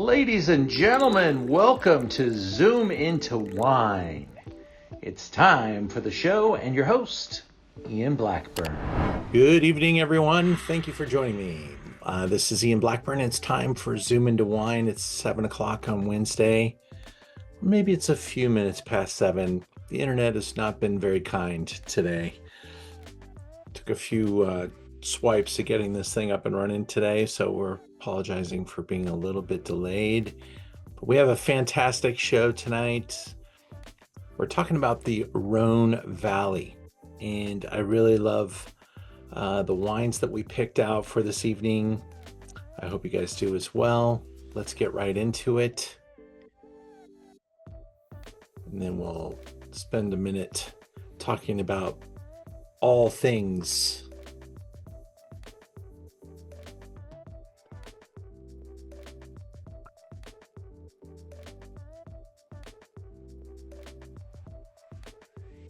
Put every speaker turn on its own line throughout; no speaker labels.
Ladies and gentlemen, welcome to Zoom into Wine. It's time for the show and your host, Ian Blackburn.
Good evening, everyone. Thank you for joining me. This is Ian Blackburn. It's time for Zoom into Wine. It's 7 o'clock on Wednesday. Maybe it's a few minutes past 7. The internet has not been very kind today. Took a few swipes to getting this thing up and running today, so we're apologizing for being a little bit delayed. But we have a fantastic show tonight. We're talking about the Rhone Valley, and I really love the wines that we picked out for this evening. I hope you guys do as well. Let's get right into it. And then we'll spend a minute talking about all things.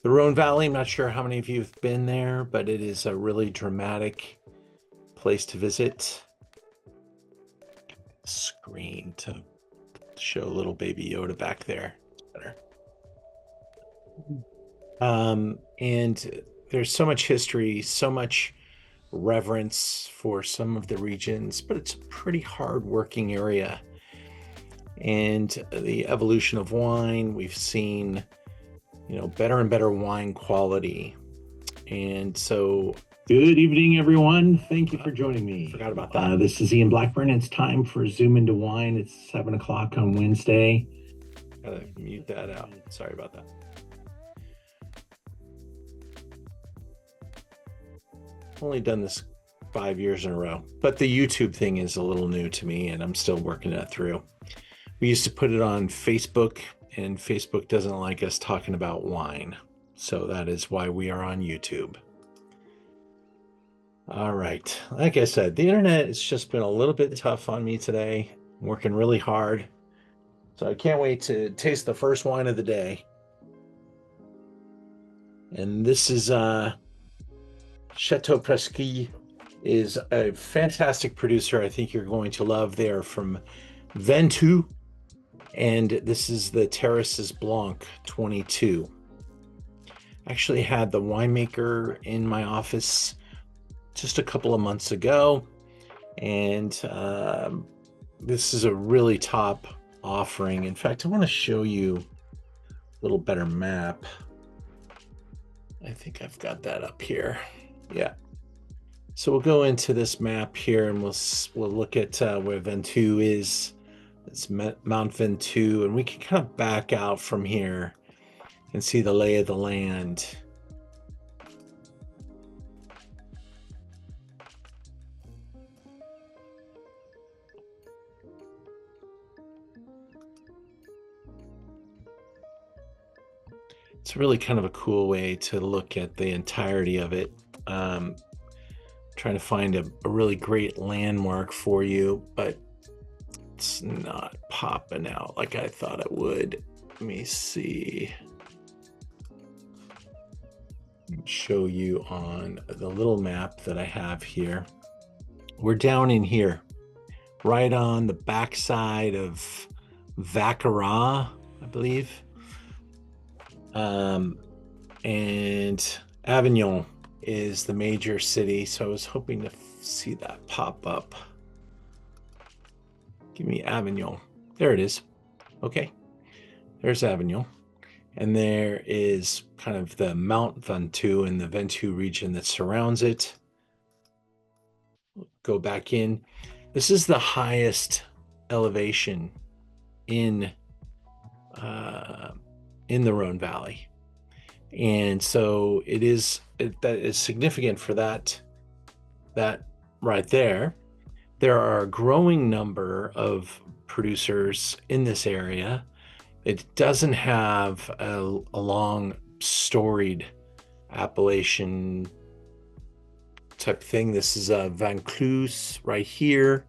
The Rhone Valley, I'm not sure how many of you have been there, but it is a really dramatic place to visit. Screen to show little baby Yoda back there. Better. And there's so much history, so much reverence for some of the regions, but it's a pretty hard-working area. And the evolution of wine, we've seen better and better wine quality. And so, good evening, everyone. Thank you for joining me. Forgot about that. This is Ian Blackburn. It's time for Zoom into Wine. It's 7 o'clock on Wednesday. Gotta mute that out. Sorry about that. Only done this 5 years in a row, but the YouTube thing is a little new to me, and I'm still working that through. We used to put it on Facebook, and Facebook doesn't like us talking about wine. So that is why we are on YouTube. All right. Like I said, the internet has just been a little bit tough on me today. I'm working really hard. So I can't wait to taste the first wine of the day. And this is Chateau Pesquie, is a fantastic producer. I think you're going to love. They are from Ventoux. And this is the Terrasses Blanc 22. Actually had the winemaker in my office just a couple of months ago. And this is a really top offering. In fact, I want to show you a little better map. I think I've got that up here. Yeah. So we'll go into this map here and we'll look at where Ventoux is. It's Mount Ventoux, and we can kind of back out from here and see the lay of the land. It's really kind of a cool way to look at the entirety of it. Trying to find a really great landmark for you, but it's not popping out like I thought it would. Let me see. Show you on the little map that I have here. We're down in here, right on the backside of Vaccarat, I believe. And Avignon is the major city, so I was hoping to see that pop up. Give me Avignon. There it is. Okay. There's Avignon. And there is kind of the Mount Ventoux and the Ventoux region that surrounds it. Go back in. This is the highest elevation in the Rhone Valley. And so that is significant for that right there. There are a growing number of producers in this area. It doesn't have a long, storied appellation type thing. This is a Vaucluse right here.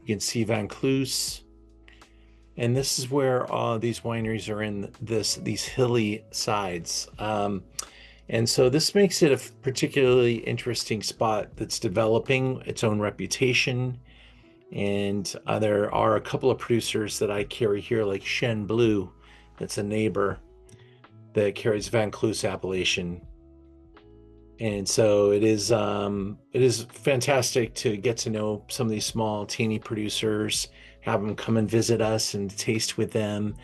You can see Vaucluse. And this is where all these wineries are in these hilly sides. And so this makes it a particularly interesting spot that's developing its own reputation. And there are a couple of producers that I carry here, like Shen Blue, that's a neighbor that carries Vaucluse appellation. And so it is fantastic to get to know some of these small teeny producers, have them come and visit us and taste with them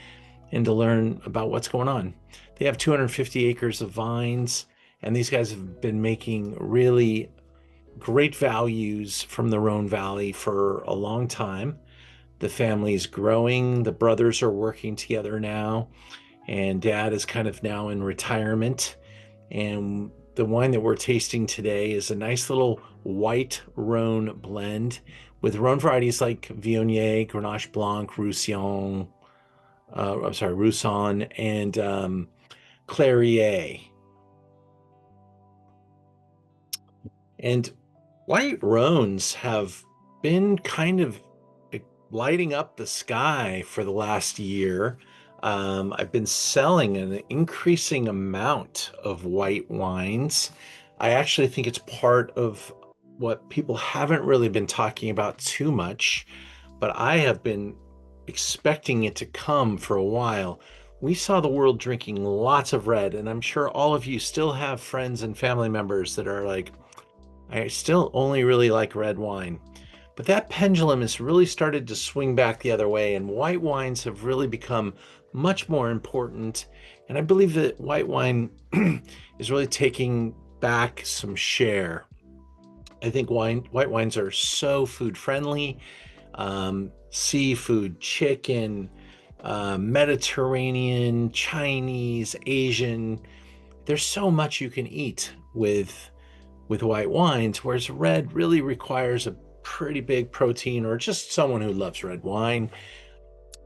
and to learn about what's going on. They have 250 acres of vines, and these guys have been making really great values from the Rhone Valley for a long time. The family's growing, the brothers are working together now, and dad is kind of now in retirement. And the wine that we're tasting today is a nice little white Rhone blend with Rhone varieties like Viognier, Grenache Blanc, Rousson, and Clairier. And white Rhones have been kind of lighting up the sky for the last year. I've been selling an increasing amount of white wines. I actually think it's part of what people haven't really been talking about too much, but I have been expecting it to come for a while. We saw the world drinking lots of red, and I'm sure all of you still have friends and family members that are like, I still only really like red wine. But that pendulum has really started to swing back the other way, and white wines have really become much more important. And I believe that white wine is really taking back some share. I think white wines are so food friendly. Seafood, chicken, Mediterranean, Chinese, Asian. There's so much you can eat with white wines, whereas red really requires a pretty big protein or just someone who loves red wine.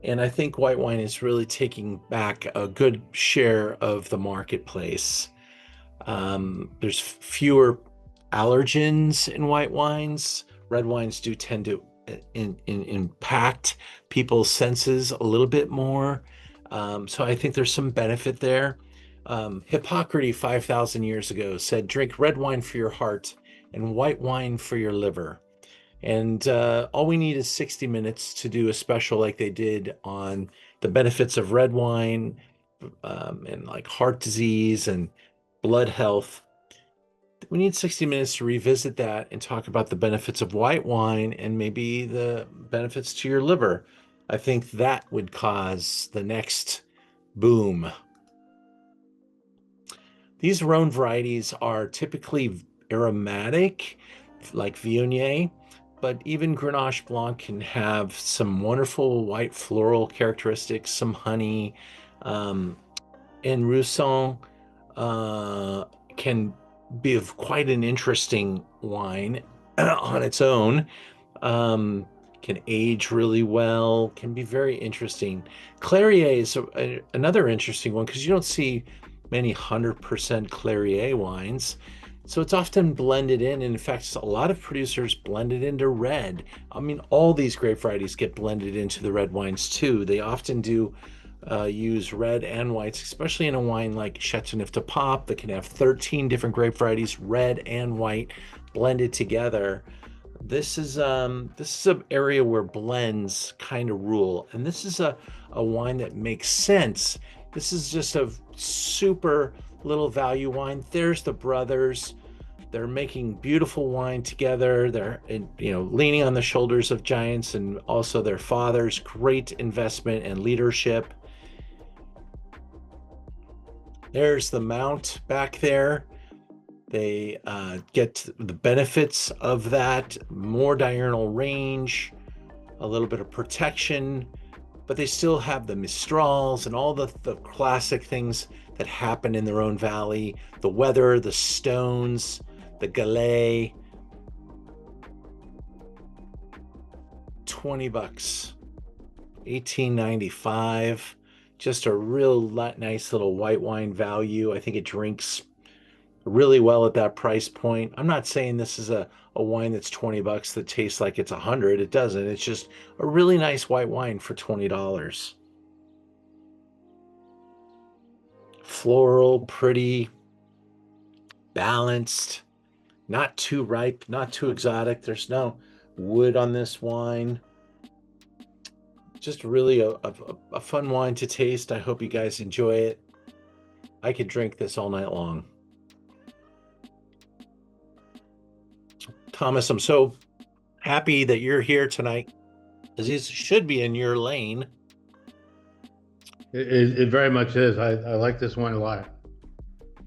And I think white wine is really taking back a good share of the marketplace. There's fewer allergens in white wines. Red wines do tend to impact people's senses a little bit more. So I think there's some benefit there. Hippocrates 5,000 years ago said, drink red wine for your heart and white wine for your liver. And all we need is 60 minutes to do a special like they did on the benefits of red wine and like heart disease and blood health. We need 60 minutes to revisit that and talk about the benefits of white wine and maybe the benefits to your liver. I think that would cause the next boom. These Rhone varieties are typically aromatic, like Viognier, but even Grenache Blanc can have some wonderful white floral characteristics, some honey, and Rousson can be of quite an interesting wine on its own. Can age really well, can be very interesting. Clairier is another interesting one because you don't see many 100% Clairier wines. So it's often blended in. And in fact, a lot of producers blend it into red. I mean, all these grape varieties get blended into the red wines too. They often do use red and whites, especially in a wine like Châteauneuf de Pape that can have 13 different grape varieties, red and white, blended together. This is an area where blends kind of rule, and this is a wine that makes sense. This is just a super little value wine. There's the brothers. They're making beautiful wine together. They're leaning on the shoulders of giants and also their fathers. Great investment and leadership. There's the mount back there. They get the benefits of that, more diurnal range, a little bit of protection, but they still have the Mistrals and all the classic things that happen in their own valley, the weather, the stones, the galets. $20, $18.95. Just a real nice little white wine value. I think it drinks really well at that price point. I'm not saying this is a wine that's $20 that tastes like it's 100. It doesn't. It's just a really nice white wine for $20. Floral, pretty, balanced, not too ripe, not too exotic. There's no wood on this wine. Just really a fun wine to taste. I hope you guys enjoy it. I could drink this all night long. Thomas, I'm so happy that you're here tonight, because this should be in your lane.
It very much is. I like this wine a lot.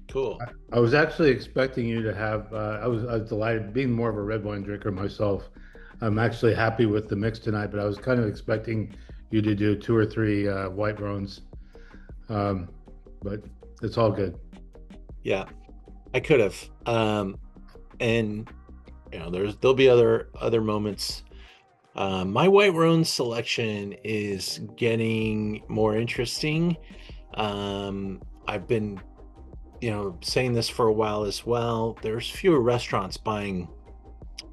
Cool.
I was actually expecting you to have. I was delighted, being more of a red wine drinker myself. I'm actually happy with the mix tonight, but I was kind of expecting you to do 2 or 3 white Rhones. But it's all good.
Yeah, I could have. And there'll be other moments. My white Rhone selection is getting more interesting. I've been, saying this for a while as well. There's fewer restaurants buying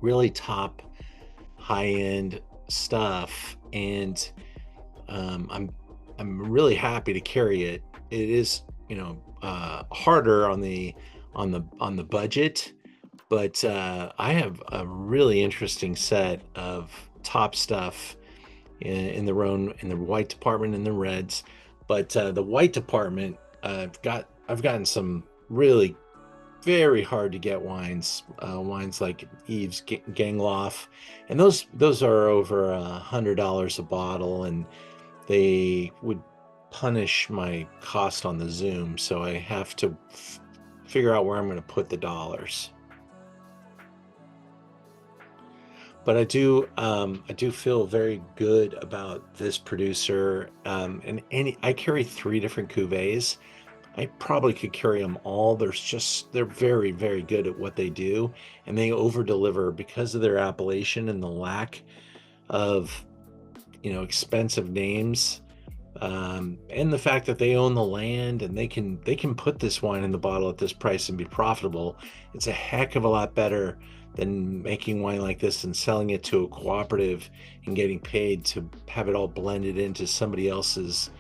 really top, high-end stuff, and I'm really happy to carry it. It is, harder on the budget, but I have a really interesting set of top stuff in the Rhone, in the white department, and the reds. But the white department, I've gotten some really very hard to get wines like Yves Gangloff, and those are over $100 a bottle, and they would punish my cost on the Zoom, so I have to figure out where I'm going to put the dollars. But I do feel very good about this producer, and I carry 3 different cuvées. I probably could carry them all. They're very, very good at what they do, and they over deliver because of their appellation and the lack of expensive names, and the fact that they own the land and they can put this wine in the bottle at this price and be profitable. It's a heck of a lot better than making wine like this and selling it to a cooperative and getting paid to have it all blended into somebody else's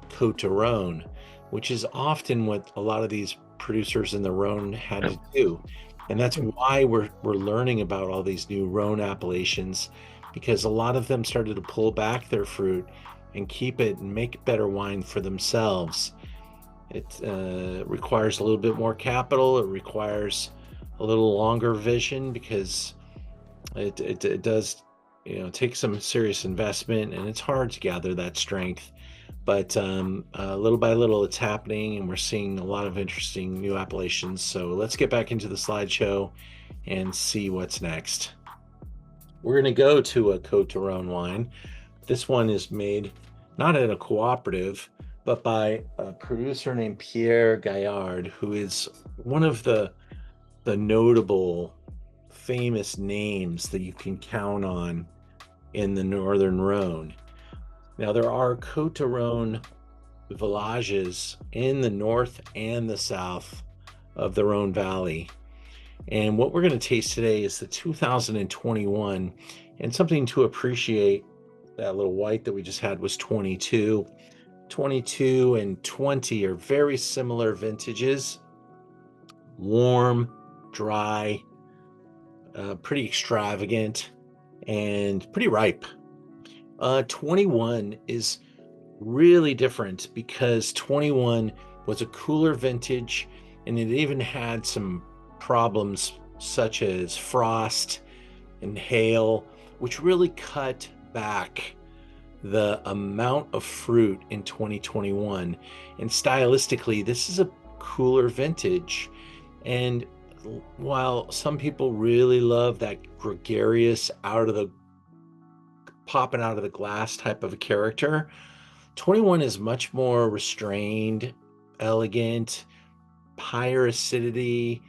Côte de Rhone, which is often what a lot of these producers in the Rhone had to do. And that's why we're learning about all these new Rhone appellations, because a lot of them started to pull back their fruit and keep it and make better wine for themselves. It requires a little bit more capital. It requires a little longer vision, because it does take some serious investment, and it's hard to gather that strength. But little by little it's happening, and we're seeing a lot of interesting new appellations. So let's get back into the slideshow and see what's next. We're going to go to a Côte de Rhone wine. This one is made not in a cooperative, but by a producer named Pierre Gaillard, who is one of the notable, famous names that you can count on in the Northern Rhone. Now, there are Côte de Rhone villages in the north and the south of the Rhone Valley. And what we're going to taste today is the 2021, and something to appreciate. That little white that we just had was 22. 22 and 20 are very similar vintages. Warm, dry, pretty extravagant, and pretty ripe. 21 is really different, because 21 was a cooler vintage, and it even had some problems such as frost and hail, which really cut back the amount of fruit in 2021. And stylistically, this is a cooler vintage. And while some people really love that gregarious, popping out of the glass type of a character, 21 is much more restrained, elegant, higher acidity,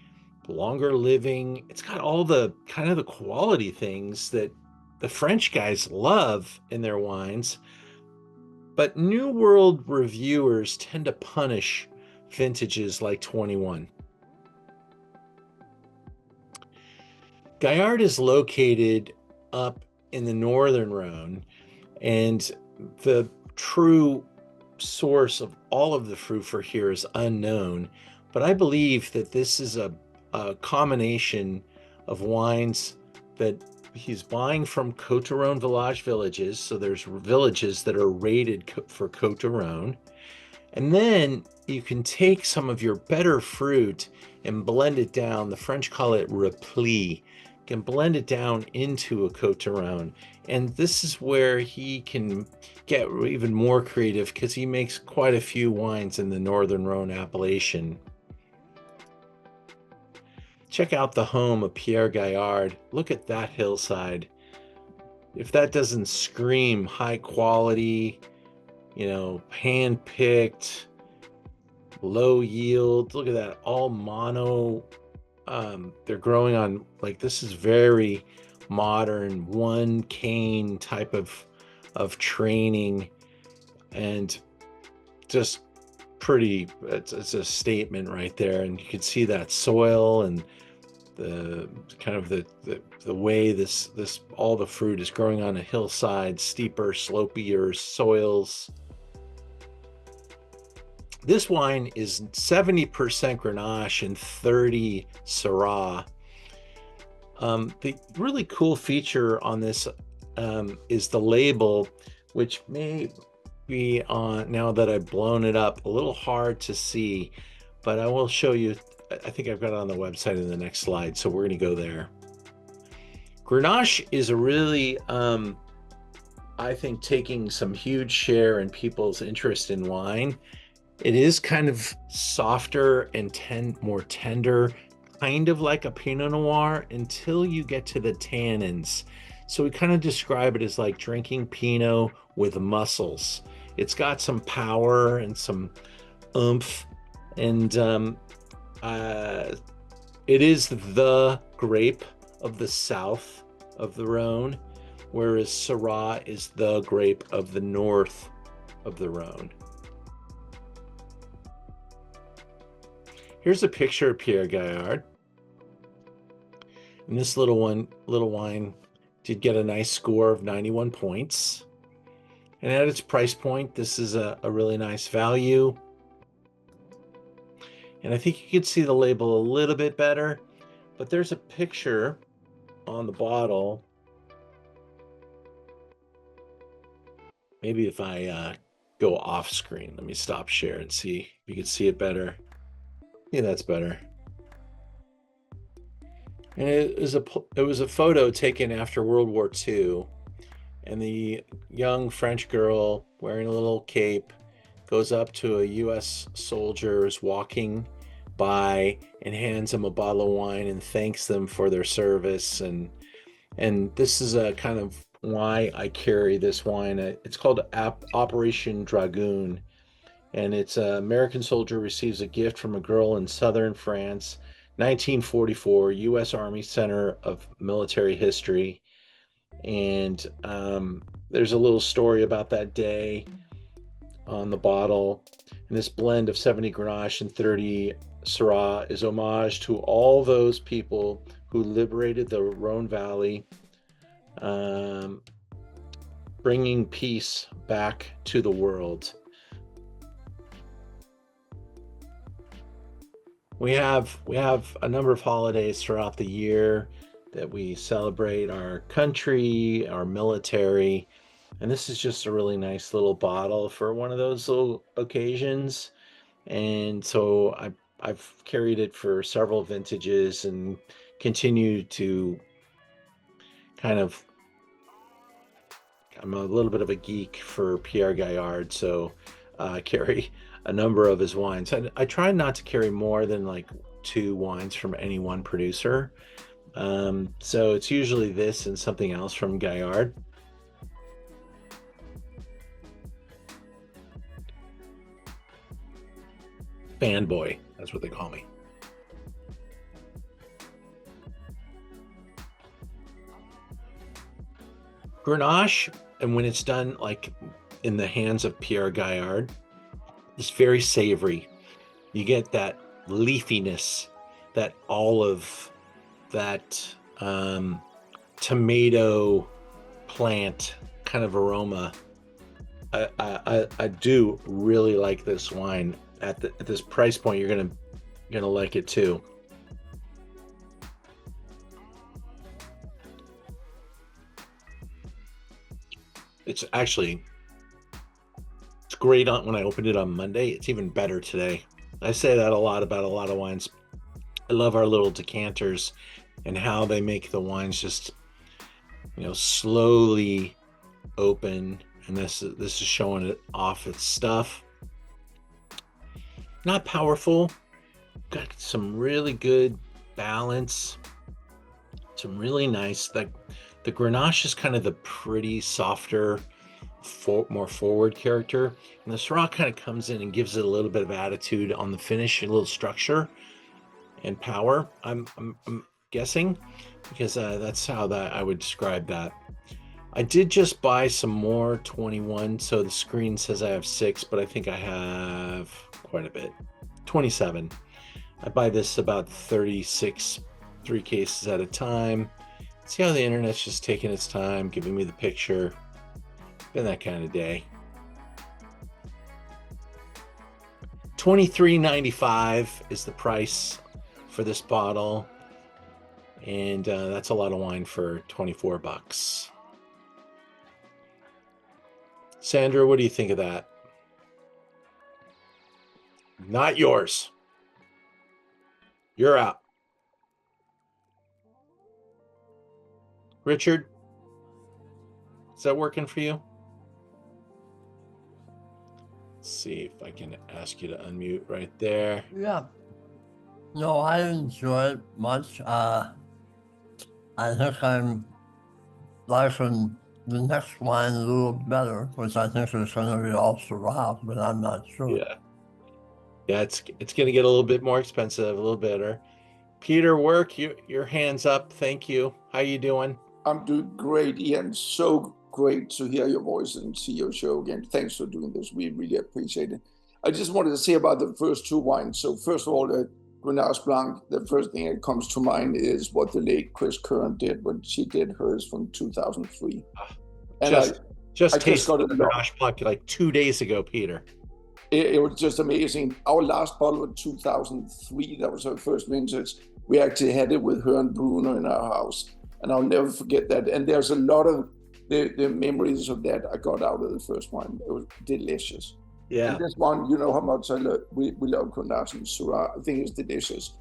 longer living. It's got all the kind of the quality things that the French guys love in their wines. But New World reviewers tend to punish vintages like 21. Gaillard is located up in the Northern Rhone, and the true source of all of the fruit for here is unknown. But I believe that this is a combination of wines that he's buying from Côte Rhone Village villages. So there's villages that are rated for Côte Rhone. And then you can take some of your better fruit and blend it down. The French call it repli. You can blend it down into a Côte Rhone. And this is where he can get even more creative because he makes quite a few wines in the Northern Rhone appellation. Check out the home of Pierre Gaillard. Look at that hillside. If that doesn't scream high quality, hand-picked, low yield. Look at that, all mono. They're growing on, this is very modern, one cane type of training, and just pretty, it's a statement right there. And you can see that soil and the kind of the way this all the fruit is growing on a hillside, steeper, slopier soils. This wine is 70% Grenache and 30 Syrah. The really cool feature on this is the label, which may be on, now that I've blown it up, a little hard to see, but I will show you. I think I've got it on the website in the next slide, so we're going to go there. Grenache is a really, I think, taking some huge share in people's interest in wine. It is kind of softer and more tender, kind of like a Pinot Noir until you get to the tannins. So we kind of describe it as like drinking Pinot with muscles. It's got some power and some oomph, and it is the grape of the south of the Rhone, whereas Syrah is the grape of the north of the Rhone. Here's a picture of Pierre Gaillard. And this little wine did get a nice score of 91 points. And at its price point, this is a really nice value. And I think you can see the label a little bit better, but there's a picture on the bottle. Maybe if I go off screen, let me stop share and see if you can see it better. Yeah, that's better. And it was a photo taken after World War II, and the young French girl wearing a little cape goes up to a U.S. soldier who's walking by and hands him a bottle of wine and thanks them for their service. And this is a kind of why I carry this wine. It's called Operation Dragoon. And it's an American soldier receives a gift from a girl in southern France, 1944, U.S. Army Center of Military History. And there's a little story about that day on the bottle. And this blend of 70 Grenache and 30 Syrah is homage to all those people who liberated the Rhone Valley, bringing peace back to the world. We have a number of holidays throughout the year that we celebrate our country, our military, and this is just a really nice little bottle for one of those little occasions. And so I've carried it for several vintages and continue to kind of, I'm a little bit of a geek for Pierre Gaillard, so I carry a number of his wines. I try not to carry more than like 2 wines from any one producer. So it's usually this and something else from Gaillard. Fanboy, that's what they call me. Grenache, and when it's done like in the hands of Pierre Gaillard, it's very savory. You get that leafiness, that olive, that tomato plant kind of aroma. I do really like this wine. At this price point, you're gonna like it too. It's actually, it's great when I opened it on Monday. It's even better today. I say that a lot about a lot of wines. I love our little decanters and how they make the wines just, slowly open. And this is showing it off its stuff. Not powerful. Got some really good balance. Some really nice. The Grenache is kind of the pretty, softer, more forward character, and the Syrah kind of comes in and gives it a little bit of attitude on the finish, a little structure and power. I'm guessing, because that's how that I would describe that. I did just buy some more 21, so the screen says I have 6, but I think I have quite a bit. 27. I buy this about 36, 3 cases at a time. See how the internet's just taking its time, giving me the picture. Been that kind of day. $23.95 is the price for this bottle, and that's a lot of wine for $24. Sandra, what do you think of that? Not yours. You're out. Richard, is that working for you? Let's see if I can ask you to unmute right there.
Yeah. No, I enjoy it much. I think I'm liking the next wine a little better, which I think is going to be all Syrah, but I'm not sure.
Yeah, it's going to get a little bit more expensive, a little better. Peter, your hands up. Thank you. How you doing?
I'm doing great, Ian. So great to hear your voice and see your show again. Thanks for doing this. We really appreciate it. I just wanted to say about the first 2 wines. So first of all, the Grenache Blanc, the first thing that comes to mind is what the late Chris Curran did when she did hers from 2003. And I
just tasted the Grenache Blanc like 2 days ago, Peter.
It was just amazing. Our last bottle was 2003. That was our first vintage. We actually had it with her and Bruno in our house. And I'll never forget that. And there's a lot of the memories of that I got out of the first one. It was delicious.
Yeah.
And this one, you know how much we love Grenache and Syrah. I think it's delicious.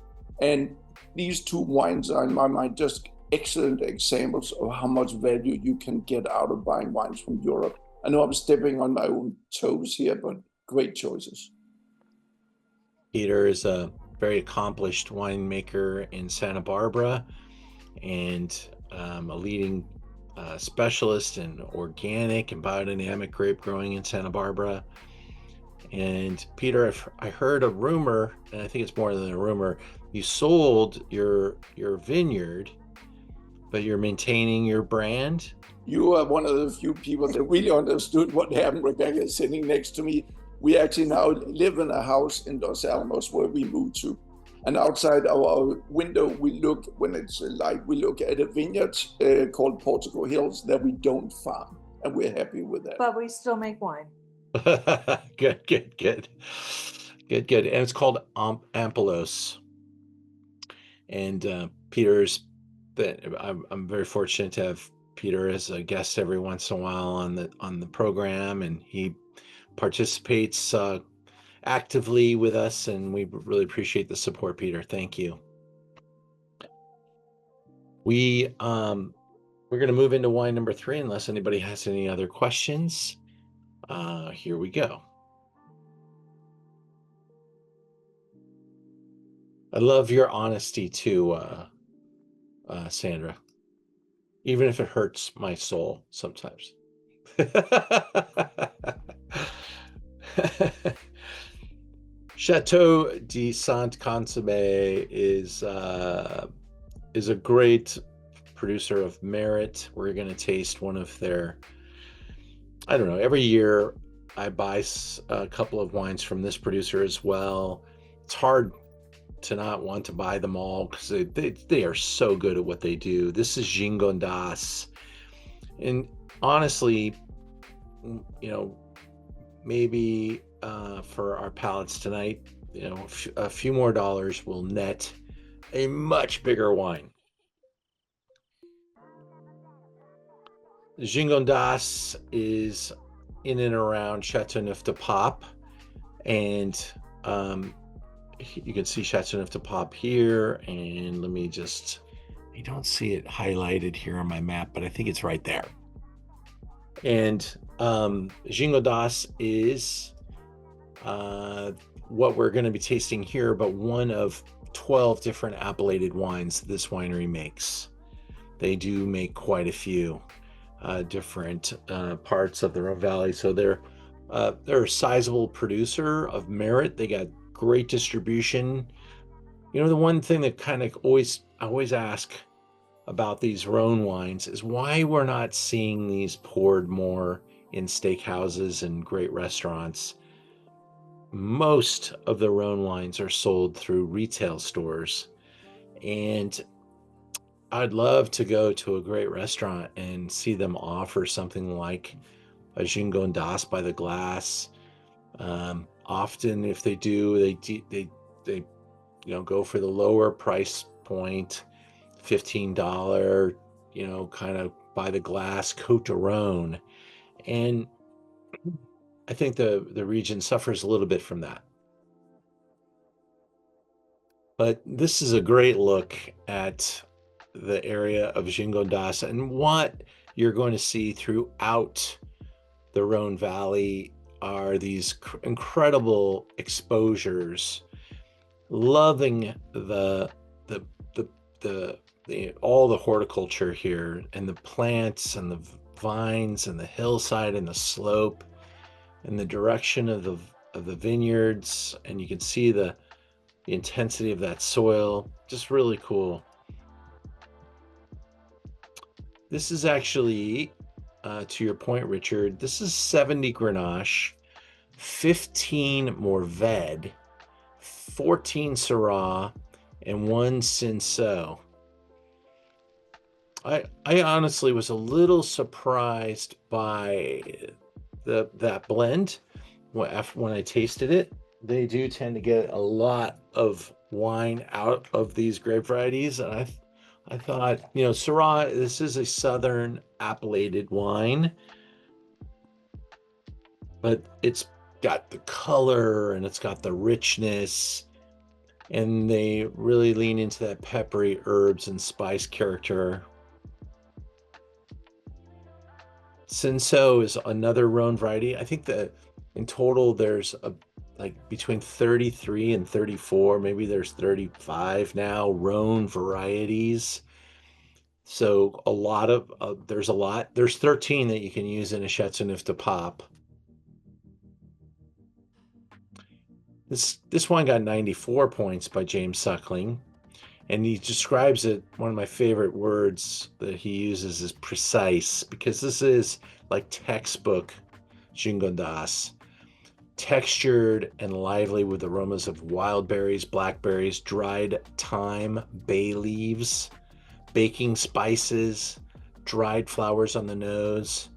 And these 2 wines are, in my mind, just excellent examples of how much value you can get out of buying wines from Europe. I know I'm stepping on my own toes here, but great choices.
Peter is a very accomplished winemaker in Santa Barbara, and a leading specialist in organic and biodynamic grape growing in Santa Barbara. And Peter, I heard a rumor, and I think it's more than a rumor, you sold your vineyard, but you're maintaining your brand.
You are one of the few people that really understood what happened. Rebecca is sitting next to me. We actually now live in a house in Los Alamos where we moved to. And outside our window, we look, when it's light, we look at a vineyard called Portico Hills that we don't farm. And we're happy with that.
But we still make wine.
Good. And it's called Ampelos. And Peter's, I'm very fortunate to have Peter as a guest every once in a while on the program, and he participates actively with us, and we really appreciate the support, Peter. Thank you. We're going to move into wine number 3 unless anybody has any other questions. Here we go. I love your honesty too, Sandra, even if it hurts my soul sometimes. Chateau de Saint-Consomme is a great producer of merit. We're going to taste one of their, I don't know, every year I buy a couple of wines from this producer as well. It's hard to not want to buy them all because they are so good at what they do. This is Gigondas. And honestly, maybe for our palates tonight, a few more dollars will net a much bigger wine. Gigondas is in and around Châteauneuf de Pape, and you can see Châteauneuf de Pape here, and let me just, I don't see it highlighted here on my map, but I think it's right there. And Gigondas is what we're going to be tasting here, but one of 12 different appellated wines this winery makes. They do make quite a few different parts of the Rhone Valley. So they're a sizable producer of merit. They got great distribution. You know, the one thing that kind of I always ask about these Rhone wines is why we're not seeing these poured more in steakhouses and great restaurants. Most of the Rhone wines are sold through retail stores, and I'd love to go to a great restaurant and see them offer something like a Gigondas by the glass. Often, if they do, they go for the lower price point, $15, kind of by the glass Côte de Rhone, and I think the region suffers a little bit from that. But this is a great look at the area of Gigondas, and what you're going to see throughout the Rhone Valley are these incredible exposures. Loving all the horticulture here, and the plants and the vines and the hillside and the slope and the direction of the vineyards, and you can see the intensity of that soil. Just really cool. This is actually, to your point, Richard, this is 70 Grenache, 15 Mourvèdre, 14 Syrah, and 1 Cinsault. I honestly was a little surprised by that blend when I tasted it. They do tend to get a lot of wine out of these grape varieties, and I thought, Syrah, this is a southern appellated wine, but it's got the color and it's got the richness, and they really lean into that peppery herbs and spice character. Cinsault is another Rhone variety. I think that in total there's between 33 and 34, maybe there's 35 now Rhone varieties. So there's 13 that you can use in a Châteauneuf de Pape. This wine got 94 points by James Suckling, and he describes it, one of my favorite words that he uses is precise, because this is like textbook Gigondas. Textured and lively with aromas of wild berries, blackberries, dried thyme, bay leaves, baking spices, dried flowers on the nose.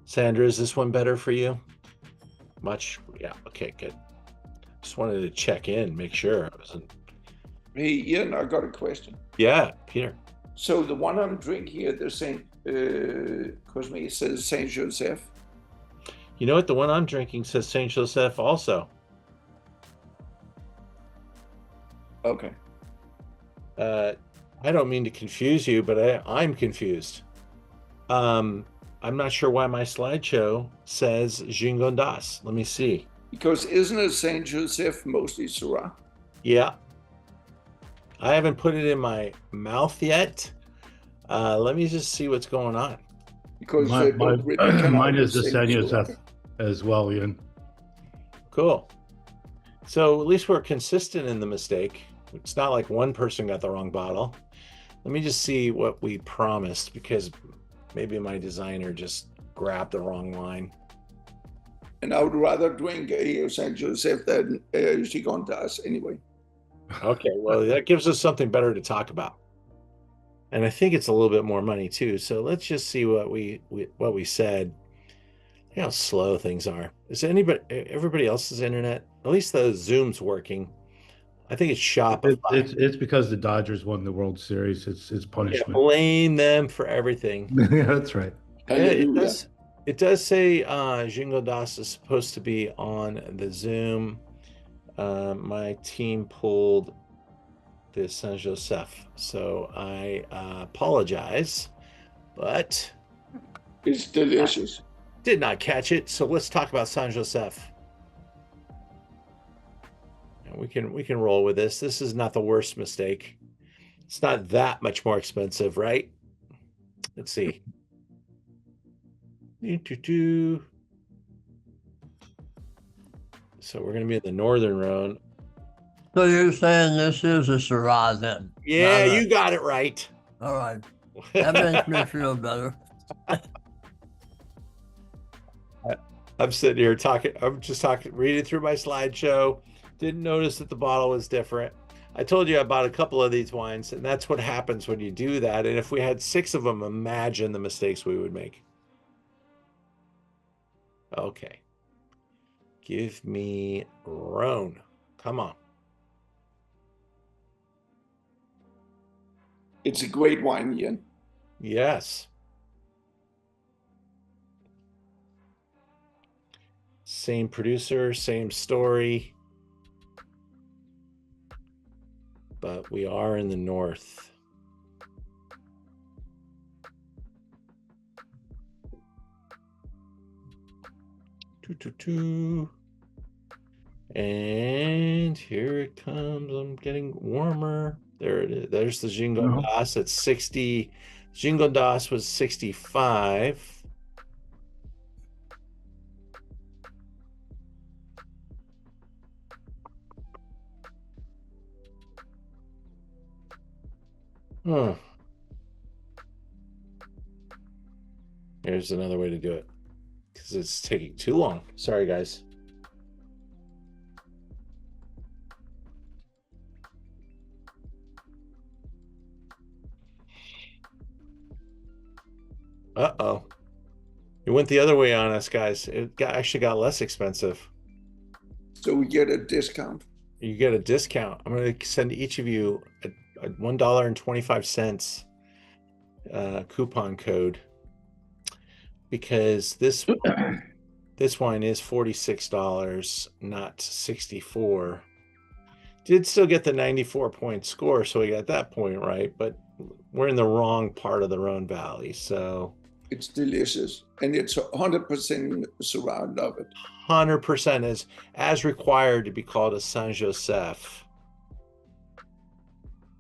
Sandra, is this one better for you? Much? Yeah, okay, good. Just wanted to check in, make sure I wasn't.
Hey, Ian, I got a question.
Yeah, Peter.
So the one I'm drinking here, they're saying, Cosme, it says Saint Joseph.
You know what? The one I'm drinking says Saint Joseph also.
Okay.
I don't mean to confuse you, but I'm confused. I'm not sure why my slideshow says Gigondas. Let me see.
Because isn't it Saint Joseph mostly Syrah?
Yeah. I haven't put it in my mouth yet. Let me just see what's going on.
Because
mine is the Saint Joseph as well, Ian.
Cool. So at least we're consistent in the mistake. It's not like one person got the wrong bottle. Let me just see what we promised, because maybe my designer just grabbed the wrong wine.
And I would rather drink a Saint Joseph than Gigondas anyway.
Okay, well, that gives us something better to talk about. And I think it's a little bit more money too. So let's just see what we said. Look how slow things are. Is everybody else's internet? At least the Zoom's working. I think it's Shopify.
It's because the Dodgers won the World Series. It's
Yeah,
punishment.
blame them for everything.
Yeah, that's right.
Yeah, it does say Gigondas is supposed to be on the Zoom. My team pulled the Saint Joseph, so I apologize, but
it's delicious.
Did not catch it. So let's talk about Saint Joseph. And we can roll with this. This is not the worst mistake. It's not that much more expensive, right? Let's see. So we're going to be in the northern Rhone.
So you're saying this is a Syrah then?
Yeah, you got it right.
All right. That makes me feel better.
I'm sitting here talking. I'm just talking, reading through my slideshow. Didn't notice that the bottle was different. I told you I bought a couple of these wines, and that's what happens when you do that. And if we had 6 of them, imagine the mistakes we would make. Okay. Give me Rhone. Come on.
It's a great wine, Ian.
Yes. Same producer, same story. But we are in the north. And here it comes. I'm getting warmer. There it is. There's the Gigondas at 60. Gigondas was 65. Here's another way to do it, because it's taking too long. Sorry, guys. Uh-oh. It went the other way on us, guys. It actually got less expensive.
So we get a discount.
You get a discount. I'm going to send each of you a $1.25 coupon code, because this wine is $46, not $64. Did still get the 94-point score, so we got that point right, but we're in the wrong part of the Rhone Valley, so
it's delicious, and it's 100% Syrah. Love it.
100% is as required to be called a Saint Joseph.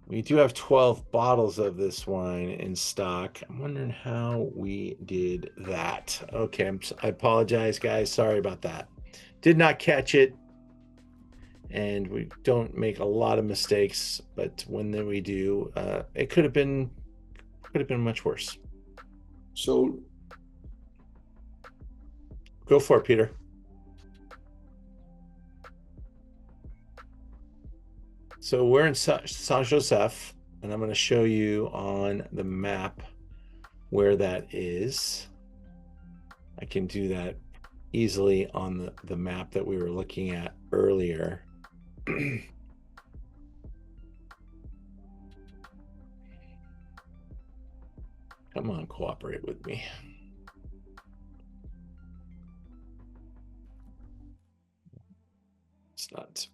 We do have 12 bottles of this wine in stock. I'm wondering how we did that. Okay, I apologize, guys. Sorry about that. Did not catch it. And we don't make a lot of mistakes, but when we do, it could have been much worse.
So
go for it, Peter. So we're in Saint Joseph, and I'm going to show you on the map where that is. I can do that easily on the map that we were looking at earlier. Come on, cooperate with me. It's not.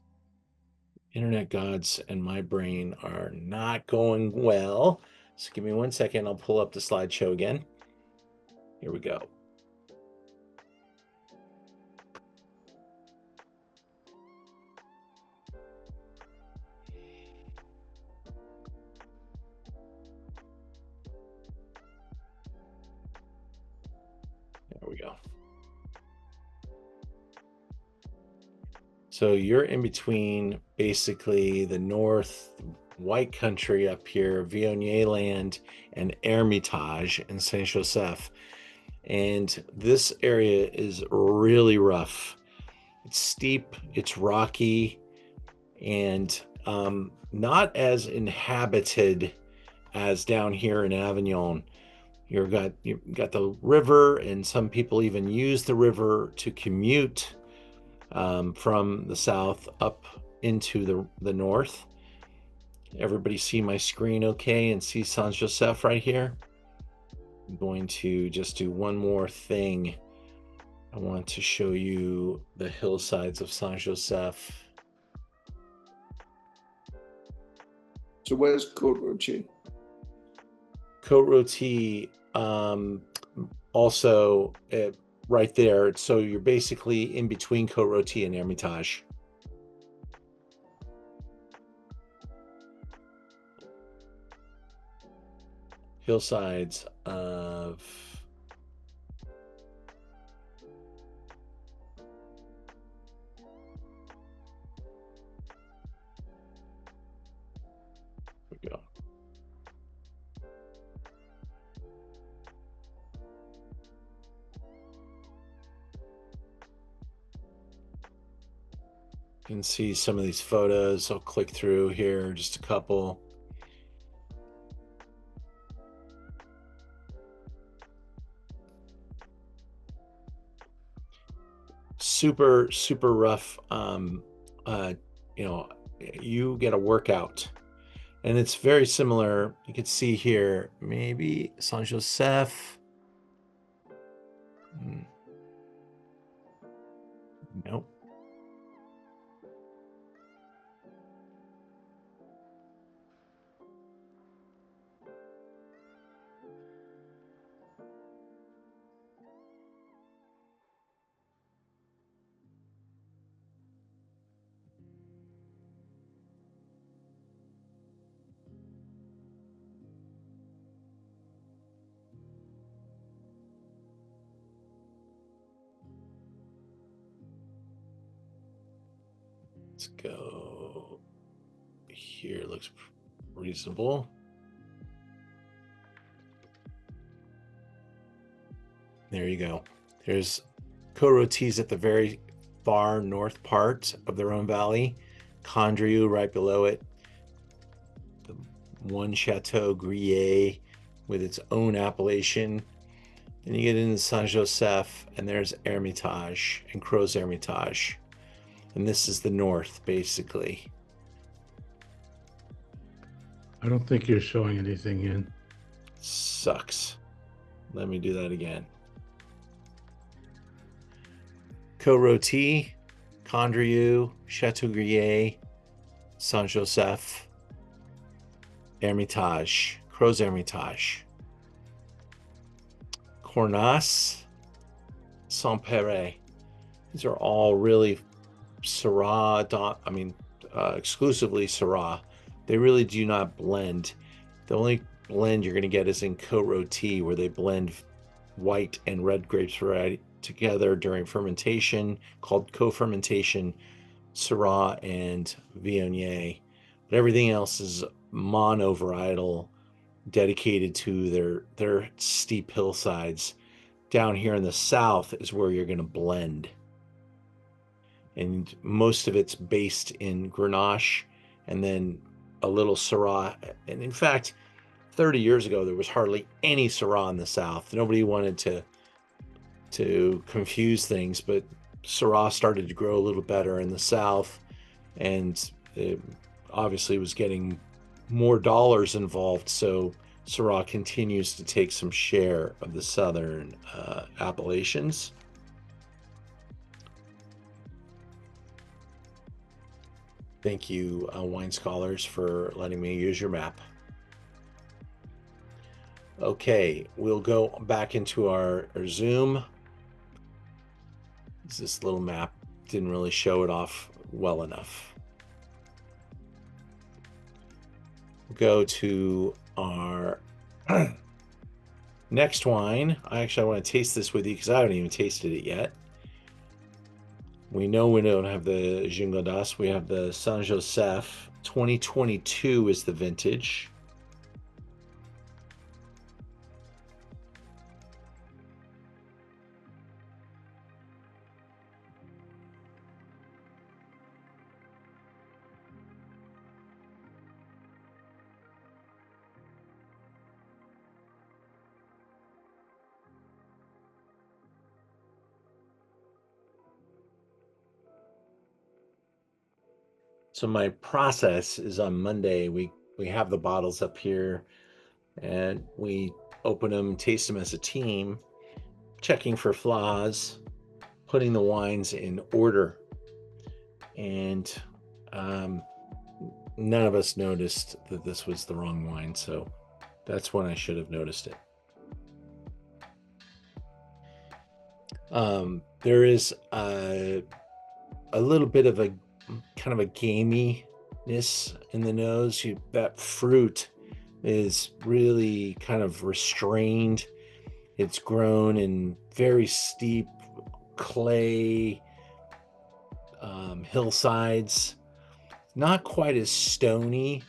Internet gods and my brain are not going well. So give me 1 second. I'll pull up the slideshow again. Here we go. There we go. So you're in between basically the north white country up here, Viognier land, and Hermitage in Saint Joseph. And this area is really rough. It's steep, it's rocky, and not as inhabited as down here in Avignon. You've got the river, and some people even use the river to commute from the south up into the north. Everybody see my screen okay and see Saint Joseph right here? I'm going to just do one more thing. I want to show you the hillsides of Saint Joseph.
So where's Côte Rôtie?
Côte Rôtie, also right there. So you're basically in between Côte Rôtie and Hermitage. Hillsides of we go. You can see some of these photos. I'll click through here, just a couple. Super, super rough. You know, you get a workout. And it's very similar. You can see here, maybe Saint Joseph. Nope. Let's go here. Looks reasonable. There you go. There's Côte Rôtie's at the very far north part of the Rhone Valley. Condrieu right below it. The one Chateau Grillé with its own appellation. Then you get into Saint Joseph, and there's Hermitage and Crozes Hermitage. And this is the north, basically.
I don't think you're showing anything in.
Sucks. Let me do that again. Côte Rôtie, Condrieu, Chateau Grillé, Saint Joseph, Hermitage, Crozes Hermitage, Cornas, Saint Péray. These are all really Syrah, exclusively Syrah. They really do not blend. The only blend you're going to get is in Côte Rôtie, where they blend white and red grapes variety together during fermentation, called co-fermentation, Syrah and Viognier. But everything else is mono-varietal, dedicated to their steep hillsides. Down here in the south is where you're going to blend. And most of it's based in Grenache and then a little Syrah. And in fact, 30 years ago, there was hardly any Syrah in the south. Nobody wanted to confuse things, but Syrah started to grow a little better in the south, and it obviously was getting more dollars involved, so Syrah continues to take some share of the southern appellations. Thank you, Wine Scholars, for letting me use your map. Okay, we'll go back into our Zoom. This little map didn't really show it off well enough. Go to our next wine. I want to taste this with you because I haven't even tasted it yet. We know we don't have the Gigondas. We have the Saint Joseph. 2022 is the vintage. So my process is on Monday. We have the bottles up here, and we open them, taste them as a team, checking for flaws, putting the wines in order. And none of us noticed that this was the wrong wine, so that's when I should have noticed it. There is a little bit of a kind of a gaminess in the nose. That fruit is really kind of restrained. It's grown in very steep clay hillsides, not quite as stony,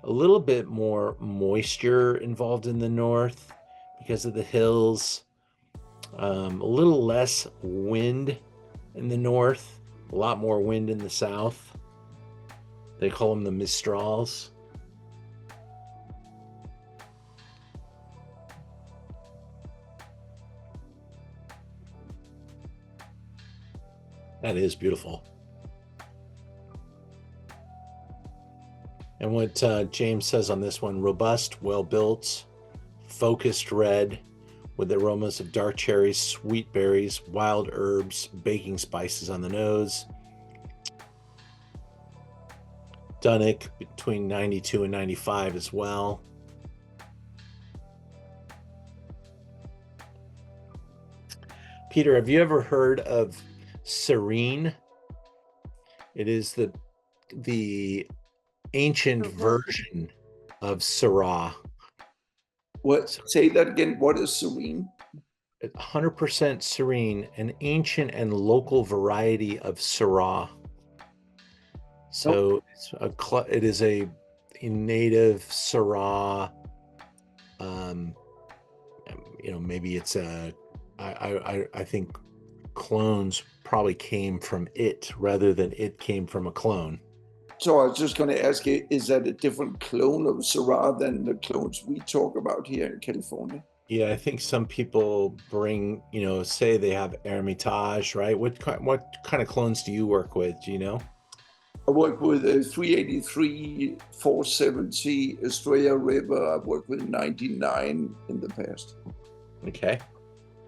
a little bit more moisture involved in the north because of the hills, a little less wind in the north, a lot more wind in the south. They call them the Mistrals. That is beautiful. And what James says on this one, robust, well-built, focused red with aromas of dark cherries, sweet berries, wild herbs, baking spices on the nose. Dunnick between 92 and 95 as well. Peter, have you ever heard of Serene? It is the ancient version of Syrah.
What? Say that again. What is Serene?
100% Serene, an ancient and local variety of Syrah. So it is a native Syrah. Maybe it's I think clones probably came from it rather than it came from a clone.
So I was just going to ask you, is that a different clone of Syrah than the clones we talk about here in California?
Yeah, I think some people bring, say they have Hermitage, right? What kind of clones do you work with? Do you know?
I work with a 383, 470 Estrella River. I've worked with 99 in the past.
Okay.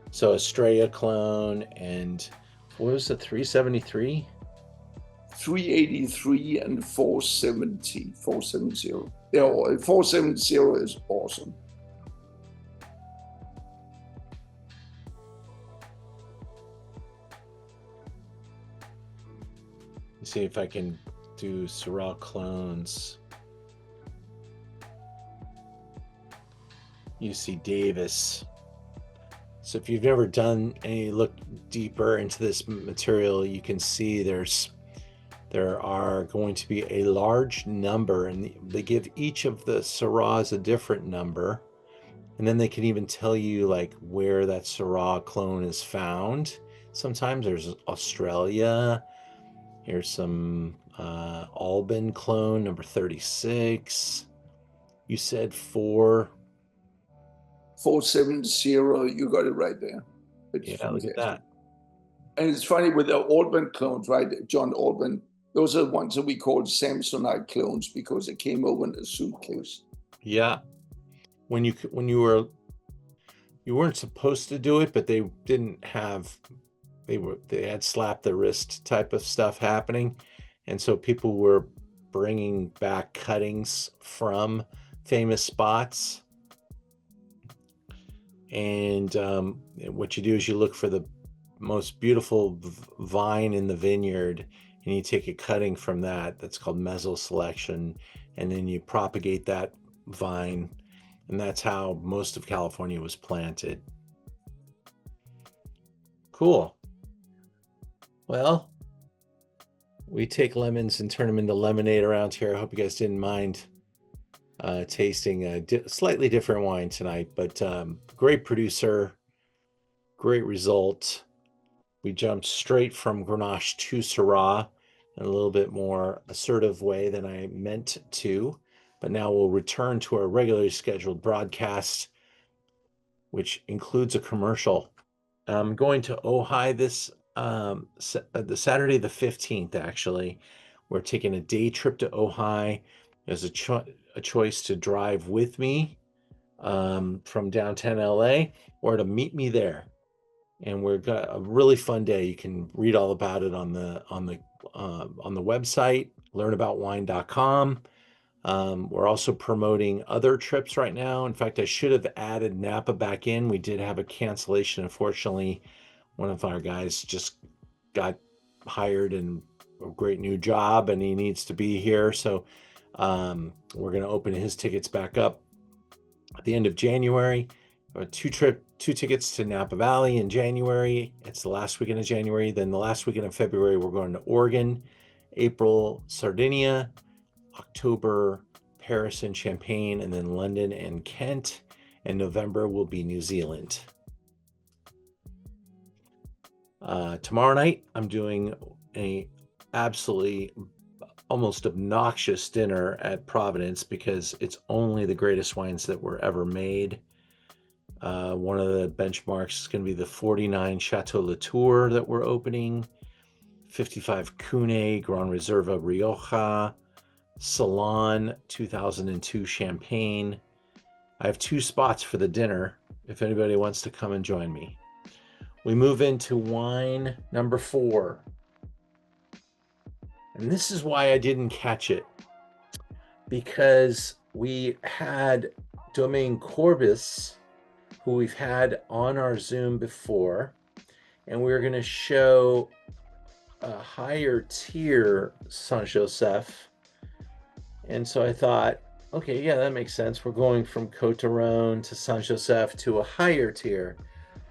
So Estrella clone, and what was the 373?
383 and 470. 470. Yeah, 470 is awesome.
Let's see if I can do Syrah clones. UC Davis. So if you've never done any look deeper into this material, you can see there are going to be a large number, and they give each of the Syrahs a different number, and then they can even tell you like where that Syrah clone is found. Sometimes there's Australia. Here's some Alban clone number 36. You said
470, you got it right there.
Yeah, look at that.
And it's funny with the Alban clones, right? John Alban, those are the ones that we called Samsonite clones because they came over in a suitcase.
Yeah. When you weren't supposed to do it, but they didn't have, they had slap the wrist type of stuff happening. And so people were bringing back cuttings from famous spots. And what you do is you look for the most beautiful vine in the vineyard, and you take a cutting from that. That's called mesoselection, and then you propagate that vine, and that's how most of California was planted. Cool. Well, we take lemons and turn them into lemonade around here. I hope you guys didn't mind tasting a slightly different wine tonight, but great producer, great result. We jumped straight from Grenache to Syrah in a little bit more assertive way than I meant to, but now we'll return to our regularly scheduled broadcast, which includes a commercial. I'm going to Ojai this the Saturday the 15th, actually. We're taking a day trip to Ojai. There's a choice to drive with me from downtown LA or to meet me there. And we've got a really fun day. You can read all about it on the website, learnaboutwine.com. We're also promoting other trips right now. In fact, I should have added Napa back in. We did have a cancellation. Unfortunately, one of our guys just got hired in a great new job and he needs to be here. So we're going to open his tickets back up at the end of January. Two tickets to Napa Valley in January. It's the last weekend of January. Then the last weekend of February, we're going to Oregon. April, Sardinia. October, Paris and Champagne, and then London and Kent. And November will be New Zealand. Tomorrow night, I'm doing a absolutely almost obnoxious dinner at Providence because it's only the greatest wines that were ever made. One of the benchmarks is going to be the 49 Chateau Latour that we're opening, 55 Cuvée Grand Reserva Rioja, Salon 2002 Champagne. I have 2 spots for the dinner if anybody wants to come and join me. We move into wine number 4. And this is why I didn't catch it. Because we had Domaine Courbis, who we've had on our Zoom before. And we're going to show a higher tier Saint-Joseph. And so I thought, okay, yeah, that makes sense. We're going from Côte de Rhône to Saint-Joseph to a higher tier